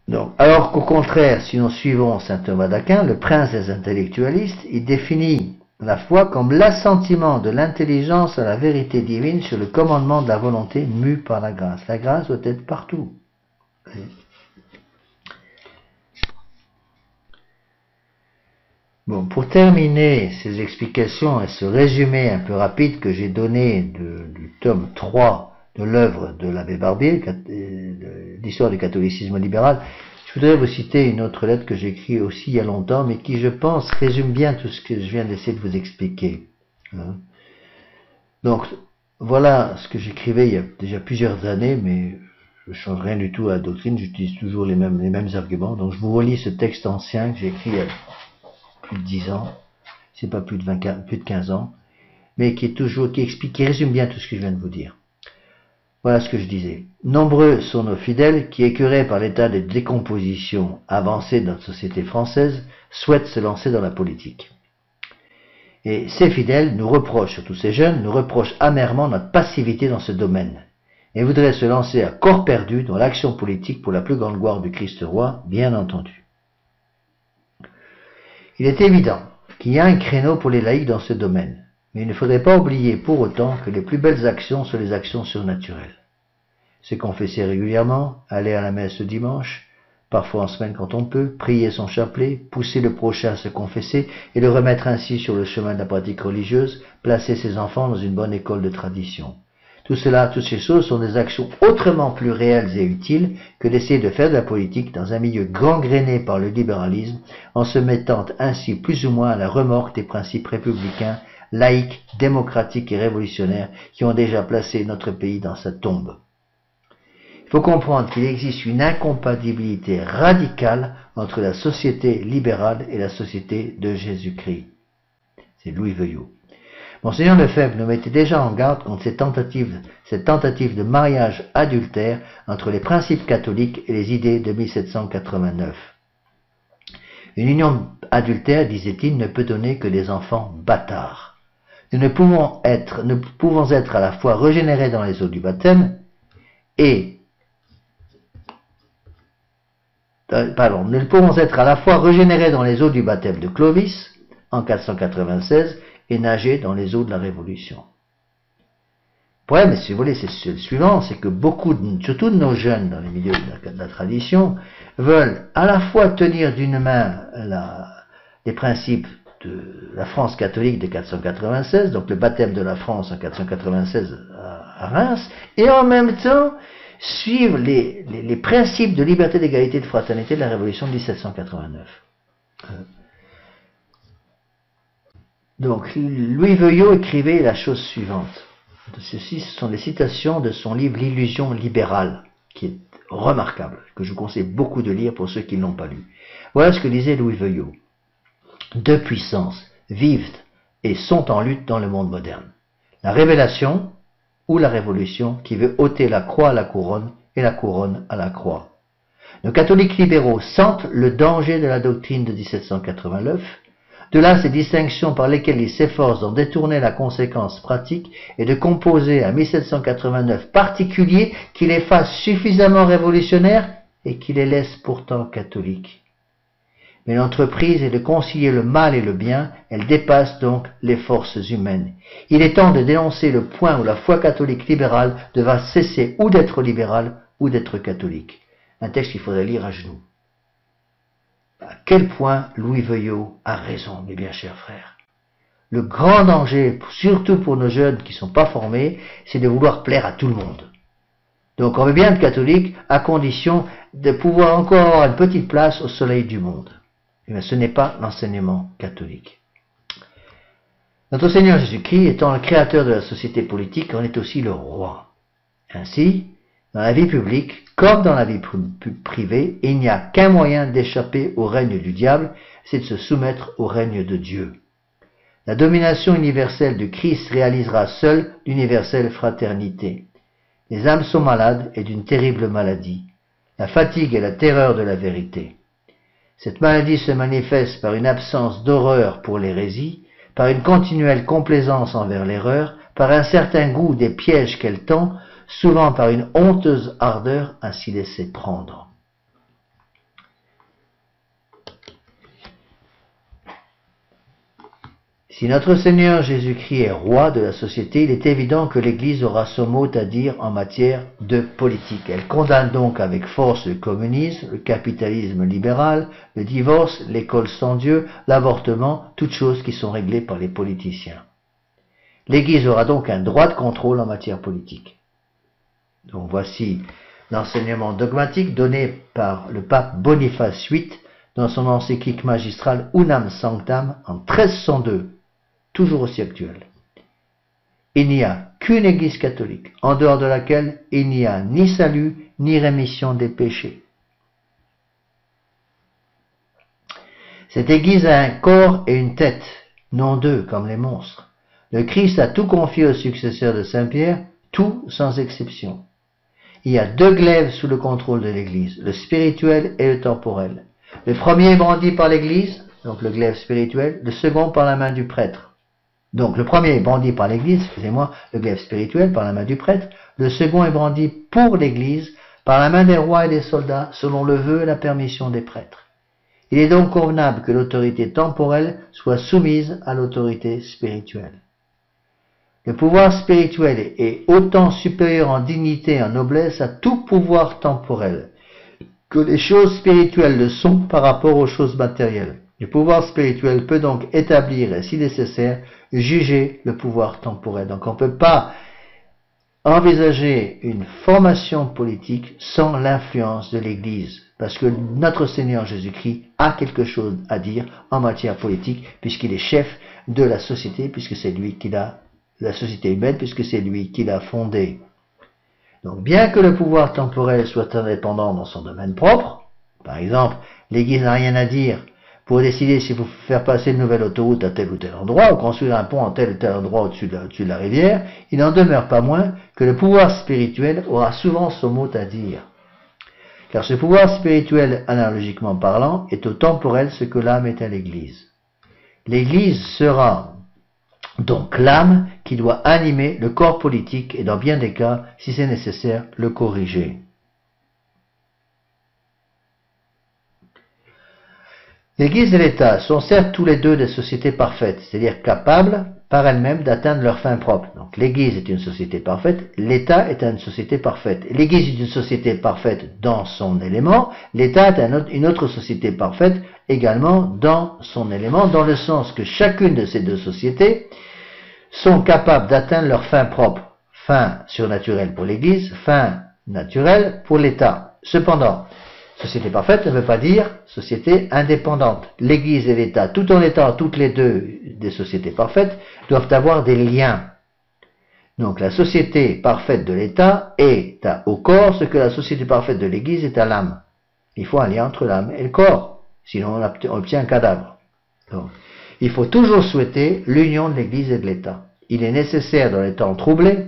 Donc, alors qu'au contraire, si nous suivons saint Thomas d'Aquin, le prince des intellectualistes, il définit la foi comme l'assentiment de l'intelligence à la vérité divine sur le commandement de la volonté mue par la grâce. La grâce doit être partout. Bon, pour terminer ces explications et ce résumé un peu rapide que j'ai donné du tome 3 de l'œuvre de l'abbé Barbier, l'histoire du catholicisme libéral, je voudrais vous citer une autre lettre que j'ai écrite aussi il y a longtemps, mais qui, je pense, résume bien tout ce que je viens d'essayer de vous expliquer. Donc, voilà ce que j'écrivais il y a déjà plusieurs années, mais je ne change rien du tout à la doctrine, j'utilise toujours les mêmes arguments. Donc, je vous relis ce texte ancien que j'ai écrit il y a plus de 10 ans, c'est pas plus de 15 ans, mais qui résume bien tout ce que je viens de vous dire. Voilà ce que je disais. Nombreux sont nos fidèles qui, écœurés par l'état de décomposition avancé de notre société française, souhaitent se lancer dans la politique. Et ces fidèles nous reprochent, surtout ces jeunes, nous reprochent amèrement notre passivité dans ce domaine, et voudraient se lancer à corps perdu dans l'action politique pour la plus grande gloire du Christ roi, bien entendu. Il est évident qu'il y a un créneau pour les laïcs dans ce domaine, mais il ne faudrait pas oublier pour autant que les plus belles actions sont les actions surnaturelles. Se confesser régulièrement, aller à la messe le dimanche, parfois en semaine quand on peut, prier son chapelet, pousser le prochain à se confesser et le remettre ainsi sur le chemin de la pratique religieuse, placer ses enfants dans une bonne école de tradition. Tout cela, toutes ces choses sont des actions autrement plus réelles et utiles que d'essayer de faire de la politique dans un milieu gangréné par le libéralisme, en se mettant ainsi plus ou moins à la remorque des principes républicains, laïques, démocratiques et révolutionnaires qui ont déjà placé notre pays dans sa tombe. Il faut comprendre qu'il existe une incompatibilité radicale entre la société libérale et la société de Jésus-Christ. C'est Louis Veuillot. Monseigneur Lefebvre nous mettait déjà en garde contre cette tentative de mariage adultère entre les principes catholiques et les idées de 1789. Une union adultère, disait-il, ne peut donner que des enfants bâtards. Nous ne pouvons être à la fois régénérés dans les eaux du baptême et nous ne pouvons être à la fois régénérés dans les eaux du baptême de Clovis en 496 et nager dans les eaux de la Révolution. Le problème, si vous voulez, c'est le suivant, c'est que surtout de nos jeunes dans les milieux de la tradition, veulent à la fois tenir d'une main les principes de la France catholique de 496, donc le baptême de la France en 496 à Reims, et en même temps suivre les principes de liberté, d'égalité, de fraternité de la Révolution de 1789. Donc, Louis Veuillot écrivait la chose suivante. Ceci, ce sont des citations de son livre L'illusion libérale, qui est remarquable, que je vous conseille beaucoup de lire pour ceux qui ne l'ont pas lu. Voilà ce que disait Louis Veuillot. Deux puissances vivent et sont en lutte dans le monde moderne. La révélation ou la révolution qui veut ôter la croix à la couronne et la couronne à la croix. Nos catholiques libéraux sentent le danger de la doctrine de 1789. De là ces distinctions par lesquelles ils s'efforcent d'en détourner la conséquence pratique et de composer un 1789 particulier qui les fasse suffisamment révolutionnaires et qui les laisse pourtant catholiques. mais l'entreprise est de concilier le mal et le bien, elle dépasse donc les forces humaines. Il est temps de dénoncer le point où la foi catholique libérale devra cesser ou d'être libérale ou d'être catholique. Un texte qu'il faudrait lire à genoux. À quel point Louis Veuillot a raison, mes bien chers frères. Le grand danger, surtout pour nos jeunes qui ne sont pas formés, c'est de vouloir plaire à tout le monde. Donc on veut bien être catholique à condition de pouvoir encore avoir une petite place au soleil du monde. Mais ce n'est pas l'enseignement catholique. Notre Seigneur Jésus-Christ étant le créateur de la société politique, en est aussi le roi. Ainsi, dans la vie publique, comme dans la vie privée, il n'y a qu'un moyen d'échapper au règne du diable, c'est de se soumettre au règne de Dieu. La domination universelle du Christ réalisera seule l'universelle fraternité. Les âmes sont malades et d'une terrible maladie, la fatigue et la terreur de la vérité. Cette maladie se manifeste par une absence d'horreur pour l'hérésie, par une continuelle complaisance envers l'erreur, par un certain goût des pièges qu'elle tend, souvent par une honteuse ardeur à s'y laisser prendre. Si notre Seigneur Jésus-Christ est roi de la société, il est évident que l'Église aura son mot à dire en matière de politique. Elle condamne donc avec force le communisme, le capitalisme libéral, le divorce, l'école sans Dieu, l'avortement, toutes choses qui sont réglées par les politiciens. L'Église aura donc un droit de contrôle en matière politique. Donc voici l'enseignement dogmatique donné par le pape Boniface VIII dans son encyclique magistrale Unam Sanctam en 1302. Toujours aussi actuel. Il n'y a qu'une Église catholique, en dehors de laquelle il n'y a ni salut, ni rémission des péchés. Cette Église a un corps et une tête, non deux comme les monstres. Le Christ a tout confié aux successeurs de Saint-Pierre, tout sans exception. Il y a deux glaives sous le contrôle de l'Église, le spirituel et le temporel. Le premier est brandi par l'Église, donc le glaive spirituel, le second par la main du prêtre. Donc le premier est brandi par l'Église, excusez-moi, le glaive spirituel par la main du prêtre, le second est brandi pour l'Église par la main des rois et des soldats, selon le vœu et la permission des prêtres. Il est donc convenable que l'autorité temporelle soit soumise à l'autorité spirituelle. Le pouvoir spirituel est autant supérieur en dignité et en noblesse à tout pouvoir temporel, que les choses spirituelles le sont par rapport aux choses matérielles. Le pouvoir spirituel peut donc établir, et si nécessaire, juger le pouvoir temporel. Donc on ne peut pas envisager une formation politique sans l'influence de l'Église, parce que notre Seigneur Jésus-Christ a quelque chose à dire en matière politique, puisqu'il est chef de la société, puisque c'est lui qui l'a, la société humaine, puisque c'est lui qui l'a fondée. Donc bien que le pouvoir temporel soit indépendant dans son domaine propre, par exemple, l'Église n'a rien à dire pour décider s'il faut faire passer une nouvelle autoroute à tel ou tel endroit, ou construire un pont à tel ou tel endroit au-dessus de la rivière, il n'en demeure pas moins que le pouvoir spirituel aura souvent son mot à dire. Car ce pouvoir spirituel, analogiquement parlant, est au temporel ce que l'âme est à l'Église. L'Église sera donc l'âme qui doit animer le corps politique et dans bien des cas, si c'est nécessaire, le corriger. L'Église et l'État sont certes tous les deux des sociétés parfaites, c'est-à-dire capables par elles-mêmes d'atteindre leur fin propre. Donc l'Église est une société parfaite, l'État est une société parfaite. L'Église est une société parfaite dans son élément, l'État est une autre société parfaite également dans son élément, dans le sens que chacune de ces deux sociétés sont capables d'atteindre leur fin propre, fin surnaturelle pour l'Église, fin naturelle pour l'État. Cependant, société parfaite ne veut pas dire société indépendante. L'Église et l'État, tout en étant toutes les deux des sociétés parfaites, doivent avoir des liens. Donc la société parfaite de l'État est au corps ce que la société parfaite de l'Église est à l'âme. Il faut un lien entre l'âme et le corps, sinon on obtient un cadavre. Donc, il faut toujours souhaiter l'union de l'Église et de l'État. Il est nécessaire dans les temps troublés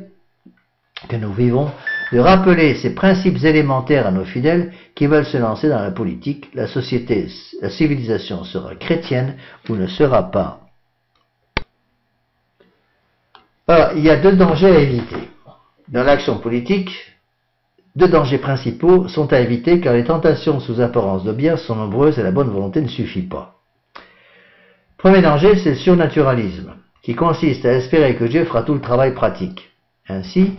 que nous vivons de rappeler ces principes élémentaires à nos fidèles qui veulent se lancer dans la politique. La société, la civilisation sera chrétienne ou ne sera pas. Alors, il y a deux dangers à éviter. Dans l'action politique, deux dangers principaux sont à éviter car les tentations sous apparence de bien sont nombreuses et la bonne volonté ne suffit pas. Premier danger, c'est le surnaturalisme, qui consiste à espérer que Dieu fera tout le travail pratique. Ainsi,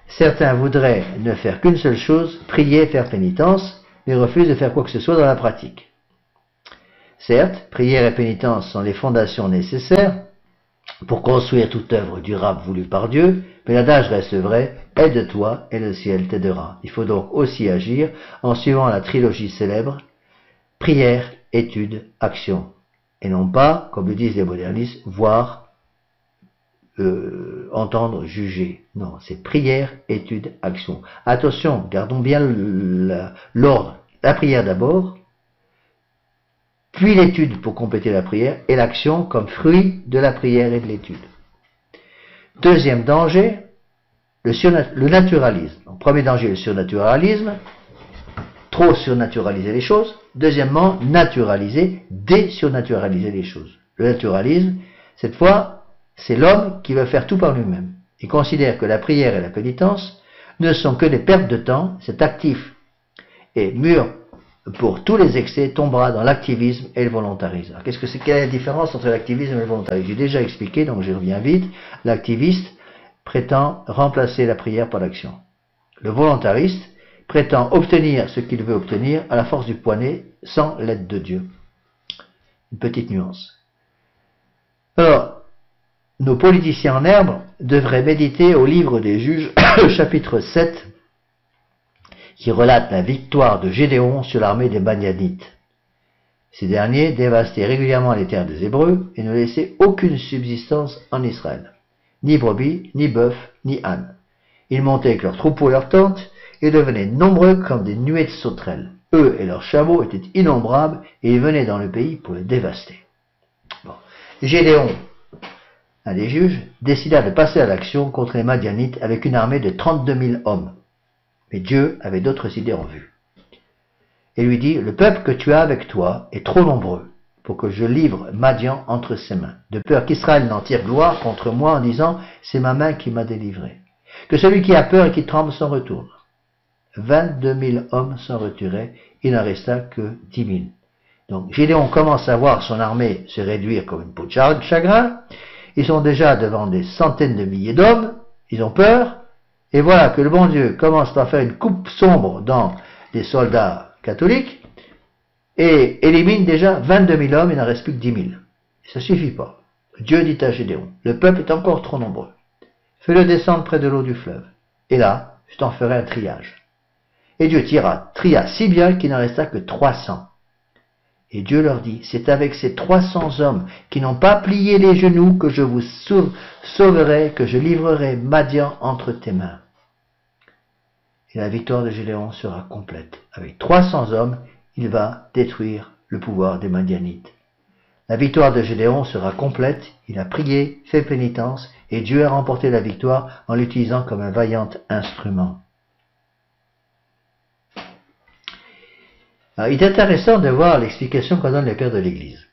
certains voudraient ne faire qu'une seule chose, prier et faire pénitence, mais refusent de faire quoi que ce soit dans la pratique. Certes, prière et pénitence sont les fondations nécessaires pour construire toute œuvre durable voulue par Dieu, mais l'adage reste vrai, aide-toi et le ciel t'aidera. Il faut donc aussi agir en suivant la trilogie célèbre, prière, étude, action, et non pas, comme le disent les modernistes, voir, entendre, juger. Non, c'est prière, étude, action. Attention, gardons bien l'ordre. La prière d'abord, puis l'étude pour compléter la prière, et l'action comme fruit de la prière et de l'étude. Deuxième danger, le naturalisme. Donc, premier danger, le surnaturalisme, trop surnaturaliser les choses. Deuxièmement, naturaliser, désurnaturaliser les choses. Le naturalisme, cette fois, c'est l'homme qui veut faire tout par lui-même. Il considère que la prière et la pénitence ne sont que des pertes de temps, cet actif et mûr pour tous les excès tombera dans l'activisme et le volontarisme. Alors, qu'est-ce que c'est? Quelle est la différence entre l'activisme et le volontarisme? J'ai déjà expliqué, donc je reviens vite. L'activiste prétend remplacer la prière par l'action. Le volontariste prétend obtenir ce qu'il veut obtenir à la force du poignet, sans l'aide de Dieu. Une petite nuance. Alors, nos politiciens en herbe devraient méditer au livre des Juges, chapitre 7, qui relate la victoire de Gédéon sur l'armée des Madianites. Ces derniers dévastaient régulièrement les terres des Hébreux et ne laissaient aucune subsistance en Israël. Ni brebis, ni bœuf, ni âne. Ils montaient avec leurs troupeaux et leurs tentes et devenaient nombreux comme des nuées de sauterelles. Eux et leurs chameaux étaient innombrables et ils venaient dans le pays pour le dévaster. Bon. Gédéon, un des juges, décida de passer à l'action contre les Madianites avec une armée de 32 000 hommes. Mais Dieu avait d'autres idées en vue. Et lui dit, le peuple que tu as avec toi est trop nombreux pour que je livre Madian entre ses mains, de peur qu'Israël n'en tire gloire contre moi en disant, c'est ma main qui m'a délivré. Que celui qui a peur et qui tremble s'en retourne. 22 000 hommes s'en retiraient, il n'en resta que 10 000. Donc Gédéon commence à voir son armée se réduire comme une peau de chagrin, ils sont déjà devant des centaines de milliers d'hommes, ils ont peur, et voilà que le bon Dieu commence par faire une coupe sombre dans les soldats catholiques, et élimine déjà 22 000 hommes, il n'en reste plus que 10 000. Ça ne suffit pas. Dieu dit à Gédéon, le peuple est encore trop nombreux. Fais-le descendre près de l'eau du fleuve, et là, je t'en ferai un triage. Et Dieu tria si bien qu'il n'en resta que 300. Et Dieu leur dit, c'est avec ces 300 hommes qui n'ont pas plié les genoux que je vous sauverai, que je livrerai Madian entre tes mains. Et la victoire de Gédéon sera complète. Avec 300 hommes, il va détruire le pouvoir des Madianites. La victoire de Gédéon sera complète, il a prié, fait pénitence, et Dieu a remporté la victoire en l'utilisant comme un vaillant instrument. Alors, il est intéressant de voir l'explication qu'en donnent les pères de l'Église.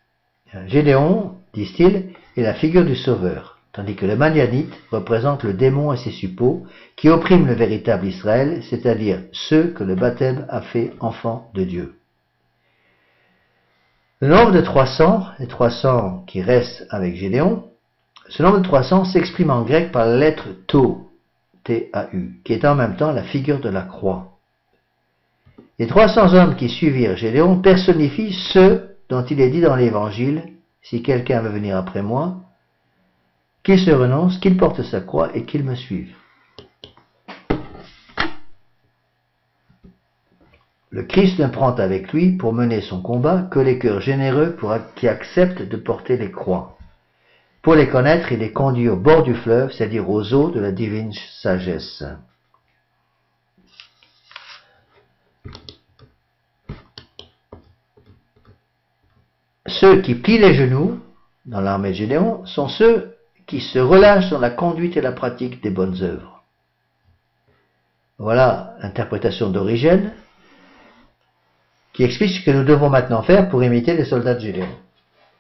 Gédéon, disent-ils, est la figure du Sauveur, tandis que le Madianite représente le démon et ses suppôts qui oppriment le véritable Israël, c'est-à-dire ceux que le baptême a fait enfants de Dieu. Le nombre de 300, les 300 qui restent avec Gédéon, ce nombre de 300 s'exprime en grec par la lettre Tau, T-A-U, qui est en même temps la figure de la croix. Les 300 hommes qui suivirent Gédéon personnifient ceux dont il est dit dans l'Évangile, si quelqu'un veut venir après moi, qu'il se renonce, qu'il porte sa croix et qu'il me suive. Le Christ ne prend avec lui pour mener son combat que les cœurs généreux qui acceptent de porter les croix. Pour les connaître, il les conduit au bord du fleuve, c'est-à-dire aux eaux de la divine sagesse. Ceux qui plient les genoux dans l'armée de Gédéon sont ceux qui se relâchent dans la conduite et la pratique des bonnes œuvres. Voilà l'interprétation d'Origène qui explique ce que nous devons maintenant faire pour imiter les soldats de Gédéon.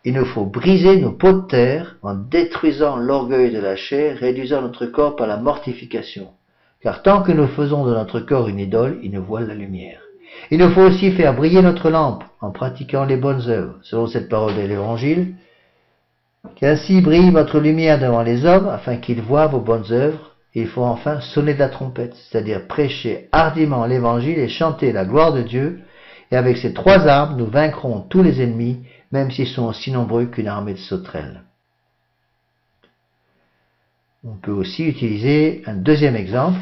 Il nous faut briser nos pots de terre en détruisant l'orgueil de la chair, réduisant notre corps par la mortification. car tant que nous faisons de notre corps une idole, il nous voile la lumière. Il nous faut aussi faire briller notre lampe en pratiquant les bonnes œuvres, selon cette parole de l'Évangile, qu'ainsi brille votre lumière devant les hommes, afin qu'ils voient vos bonnes œuvres. Et il faut enfin sonner de la trompette, c'est-à-dire prêcher hardiment l'Évangile et chanter la gloire de Dieu. Et avec ces trois armes, nous vaincrons tous les ennemis, même s'ils sont aussi nombreux qu'une armée de sauterelles. On peut aussi utiliser un deuxième exemple,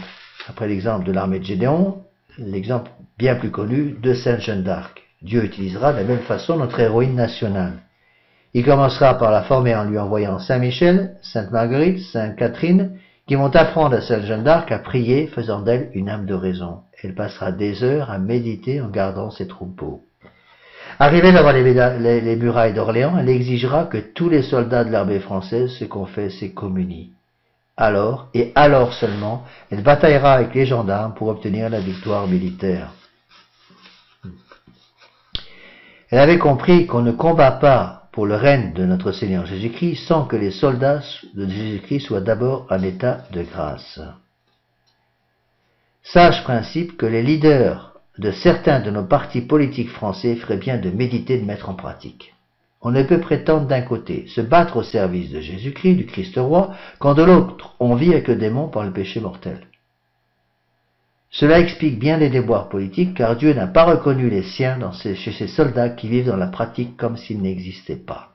après l'exemple de l'armée de Gédéon, l'exemple bien plus connu de Sainte Jeanne d'Arc. Dieu utilisera de la même façon notre héroïne nationale. Il commencera par la former en lui envoyant Saint Michel, Sainte Marguerite, Sainte Catherine, qui vont apprendre à Sainte Jeanne d'Arc à prier, faisant d'elle une âme de raison. Elle passera des heures à méditer en gardant ses troupeaux. Arrivée devant les murailles d'Orléans, elle exigera que tous les soldats de l'armée française se confessent et communient. Alors, et alors seulement, elle bataillera avec les gendarmes pour obtenir la victoire militaire. Elle avait compris qu'on ne combat pas pour le règne de notre Seigneur Jésus-Christ sans que les soldats de Jésus-Christ soient d'abord en état de grâce. Sage principe que les leaders de certains de nos partis politiques français feraient bien de méditer de mettre en pratique. On ne peut prétendre d'un côté se battre au service de Jésus-Christ, du Christ roi, quand de l'autre on vit avec le démon par le péché mortel. Cela explique bien les déboires politiques, car Dieu n'a pas reconnu les siens chez ces soldats qui vivent dans la pratique comme s'ils n'existaient pas.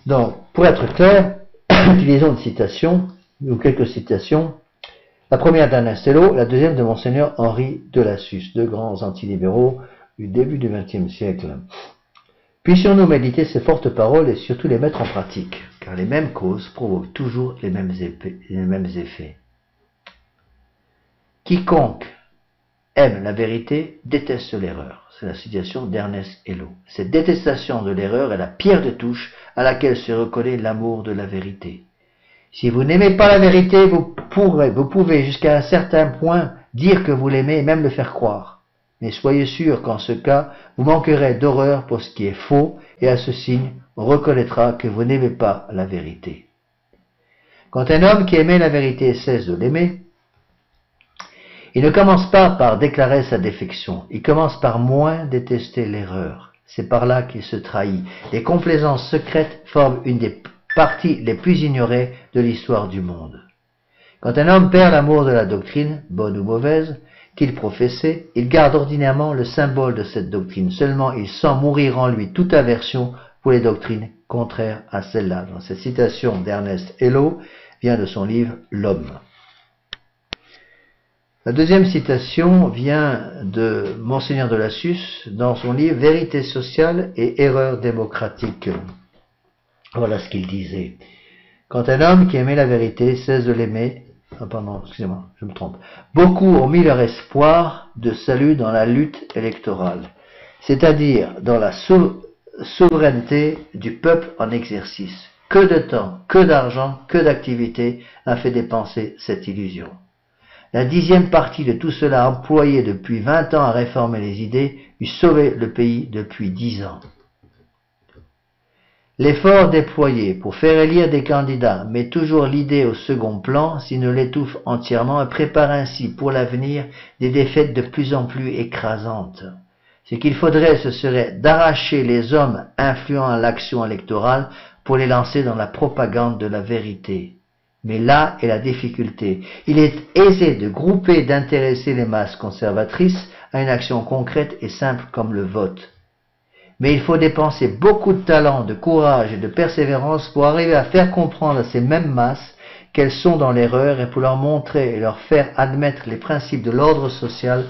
Donc, pour être clair, utilisons une citation, ou quelques citations. La première d'Ernest Hello, la deuxième de Monseigneur Henri de Lassus, deux grands antilibéraux du début du XXe siècle. Puissions-nous méditer ces fortes paroles et surtout les mettre en pratique, car les mêmes causes provoquent toujours les mêmes effets. Quiconque aime la vérité déteste l'erreur. C'est la citation d'Ernest Hello. Cette détestation de l'erreur est la pierre de touche à laquelle se reconnaît l'amour de la vérité. Si vous n'aimez pas la vérité, vous pouvez jusqu'à un certain point dire que vous l'aimez et même le faire croire. Mais soyez sûr qu'en ce cas, vous manquerez d'horreur pour ce qui est faux, et à ce signe, on reconnaîtra que vous n'aimez pas la vérité. Quand un homme qui aimait la vérité cesse de l'aimer, il ne commence pas par déclarer sa défection, il commence par moins détester l'erreur. C'est par là qu'il se trahit. Les complaisances secrètes forment une des parties les plus ignorées de l'histoire du monde. Quand un homme perd l'amour de la doctrine, bonne ou mauvaise, qu'il professait, il garde ordinairement le symbole de cette doctrine. Seulement, il sent mourir en lui toute aversion pour les doctrines contraires à celle-là. Dans cette citation d'Ernest Hello vient de son livre L'Homme. La deuxième citation vient de Monseigneur de Lassus dans son livre Vérité sociale et erreur démocratique. Voilà ce qu'il disait. Quand un homme qui aimait la vérité cesse de l'aimer, excusez-moi, je me trompe. Beaucoup ont mis leur espoir de salut dans la lutte électorale, c'est-à-dire dans la souveraineté du peuple en exercice. Que de temps, que d'argent, que d'activité a fait dépenser cette illusion. La 10e partie de tout cela employé depuis 20 ans à réformer les idées eût sauvé le pays depuis 10 ans. L'effort déployé pour faire élire des candidats met toujours l'idée au second plan s'il ne l'étouffe entièrement et prépare ainsi pour l'avenir des défaites de plus en plus écrasantes. Ce qu'il faudrait, ce serait d'arracher les hommes influents à l'action électorale pour les lancer dans la propagande de la vérité. Mais là est la difficulté. Il est aisé de grouper et d'intéresser les masses conservatrices à une action concrète et simple comme le vote. Mais il faut dépenser beaucoup de talent, de courage et de persévérance pour arriver à faire comprendre à ces mêmes masses qu'elles sont dans l'erreur et pour leur montrer et leur faire admettre les principes de l'ordre social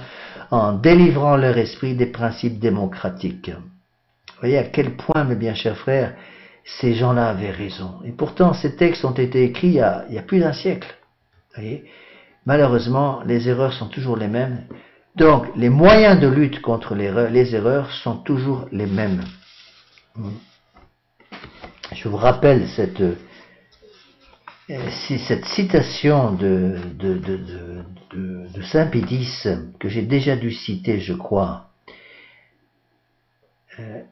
en délivrant leur esprit des principes démocratiques. Vous voyez à quel point, mes bien chers frères, ces gens-là avaient raison. Et pourtant, ces textes ont été écrits il y a plus d'un siècle. Vous voyez, malheureusement, les erreurs sont toujours les mêmes. Donc, les moyens de lutte contre les erreurs sont toujours les mêmes. Je vous rappelle cette citation de Saint Pédis que j'ai déjà dû citer, je crois.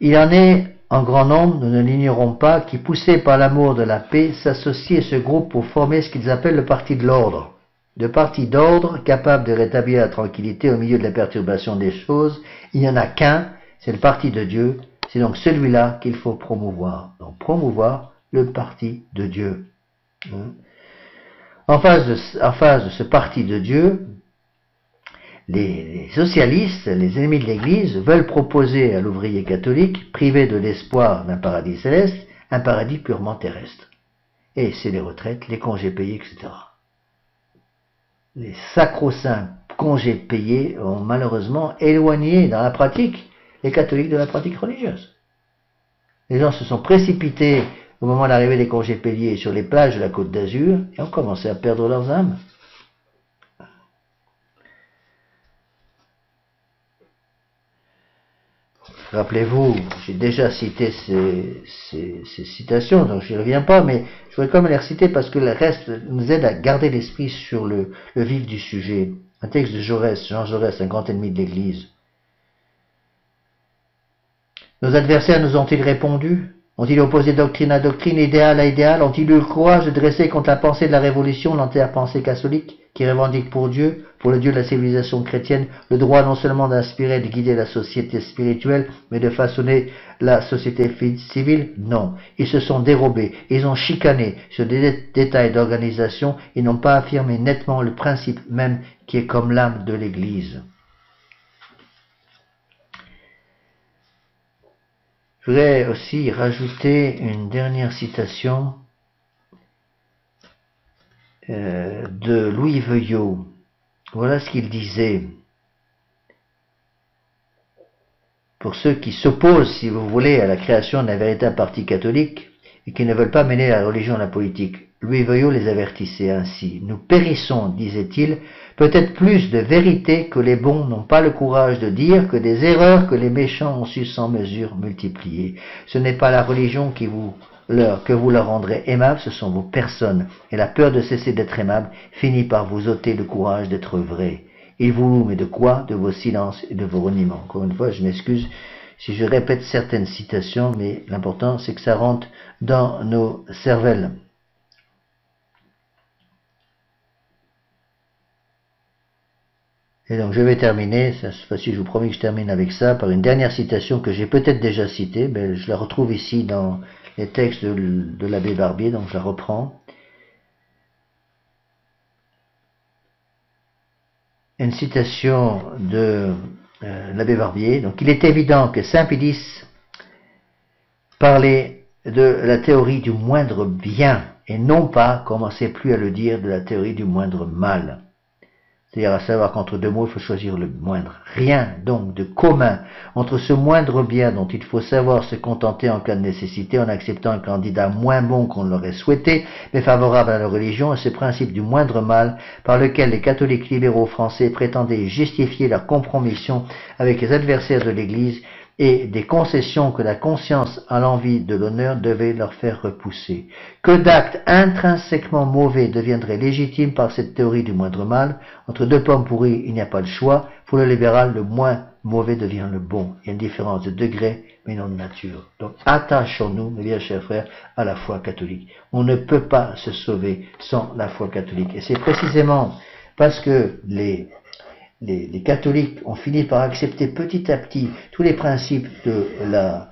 Il en est en grand nombre, nous ne l'ignorons pas, qui, poussés par l'amour de la paix, s'associent à ce groupe pour former ce qu'ils appellent le parti de l'ordre. De parti d'ordre capable de rétablir la tranquillité au milieu de la perturbation des choses, il n'y en a qu'un, c'est le parti de Dieu. C'est donc celui-là qu'il faut promouvoir. Donc promouvoir le parti de Dieu. En face de ce parti de Dieu, les socialistes, les ennemis de l'Église, veulent proposer à l'ouvrier catholique, privé de l'espoir d'un paradis céleste, un paradis purement terrestre. Et c'est les retraites, les congés payés, etc. Les sacro-saints congés payés ont malheureusement éloigné dans la pratique les catholiques de la pratique religieuse. Les gens se sont précipités au moment de l'arrivée des congés payés sur les plages de la Côte d'Azur et ont commencé à perdre leurs âmes. Rappelez-vous, j'ai déjà cité ces citations, donc je n'y reviens pas, mais je voudrais quand même les reciter parce que le reste nous aide à garder l'esprit sur le vif du sujet. Un texte de Jaurès, Jean Jaurès, un grand ennemi de l'Église. Nos adversaires nous ont-ils répondu? Ont-ils opposé doctrine à doctrine, idéal à idéal? Ont-ils eu le courage de dresser contre la pensée de la Révolution l'entière-pensée catholique qui revendique pour Dieu, pour le Dieu de la civilisation chrétienne, le droit non seulement d'inspirer et de guider la société spirituelle, mais de façonner la société civile? Non. Ils se sont dérobés, ils ont chicané sur des détails d'organisation, ils n'ont pas affirmé nettement le principe même qui est comme l'âme de l'Église. Je voudrais aussi rajouter une dernière citation de Louis Veuillot. Voilà ce qu'il disait. Pour ceux qui s'opposent, si vous voulez, à la création d'un véritable parti catholique et qui ne veulent pas mêler la religion à la politique, Louis Veuillot les avertissait ainsi. Nous périssons, disait-il, peut-être plus de vérité que les bons n'ont pas le courage de dire, que des erreurs que les méchants ont su sans mesure multiplier. Ce n'est pas la religion que vous leur rendrez aimable, ce sont vos personnes. Et la peur de cesser d'être aimable finit par vous ôter le courage d'être vrai. Il vous loue, mais de quoi? De vos silences et de vos reniements. Encore une fois, je m'excuse si je répète certaines citations, mais l'important c'est que ça rentre dans nos cervelles. Et donc je vais terminer, cette fois-ci je vous promets que je termine avec ça, par une dernière citation que j'ai peut-être déjà citée, mais je la retrouve ici dans les textes de l'abbé Barbier, donc je la reprends. Une citation de l'abbé Barbier. Donc il est évident que Saint Pidis parlait de la théorie du moindre bien, et non pas, commencez plus à le dire, de la théorie du moindre mal. C'est-à-dire à savoir qu'entre deux mots, il faut choisir le moindre. Rien, donc, de commun entre ce moindre bien dont il faut savoir se contenter en cas de nécessité en acceptant un candidat moins bon qu'on l'aurait souhaité, mais favorable à la religion, et ce principe du moindre mal par lequel les catholiques libéraux français prétendaient justifier leur compromission avec les adversaires de l'Église et des concessions que la conscience à l'envie de l'honneur devait leur faire repousser. Que d'actes intrinsèquement mauvais deviendraient légitimes par cette théorie du moindre mal? Entre deux pommes pourries, il n'y a pas de choix. Pour le libéral, le moins mauvais devient le bon. Il y a une différence de degré, mais non de nature. Donc attachons-nous, mes bien chers frères, à la foi catholique. On ne peut pas se sauver sans la foi catholique. Et c'est précisément parce que les catholiques ont fini par accepter petit à petit tous les principes de la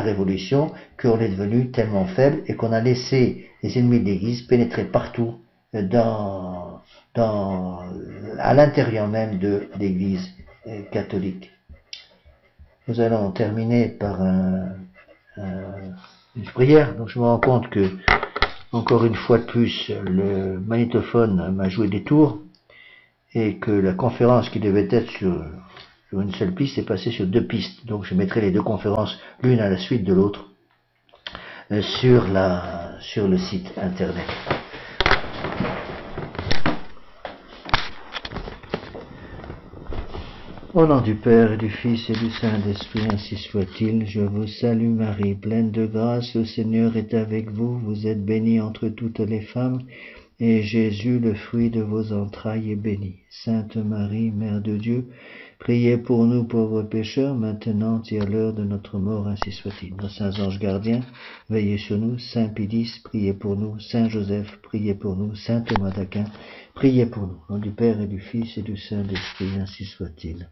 Révolution qu'on est devenu tellement faible et qu'on a laissé les ennemis de l'Église pénétrer partout à l'intérieur même de l'Église catholique. Nous allons terminer par une prière. Donc je me rends compte que, encore une fois de plus, le magnétophone m'a joué des tours, et que la conférence qui devait être sur une seule piste est passée sur deux pistes. Donc je mettrai les deux conférences l'une à la suite de l'autre sur le site internet. Au nom du Père et du Fils et du Saint-Esprit, ainsi soit-il. Je vous salue Marie, pleine de grâce, le Seigneur est avec vous. Vous êtes bénie entre toutes les femmes, et Jésus, le fruit de vos entrailles, est béni. Sainte Marie, Mère de Dieu, priez pour nous pauvres pécheurs, maintenant et à l'heure de notre mort, ainsi soit-il. Nos saints anges gardiens, veillez sur nous. Saint Pédis, priez pour nous. Saint Joseph, priez pour nous. Saint Thomas d'Aquin, priez pour nous. Au nom du Père et du Fils et du Saint-Esprit, ainsi soit-il.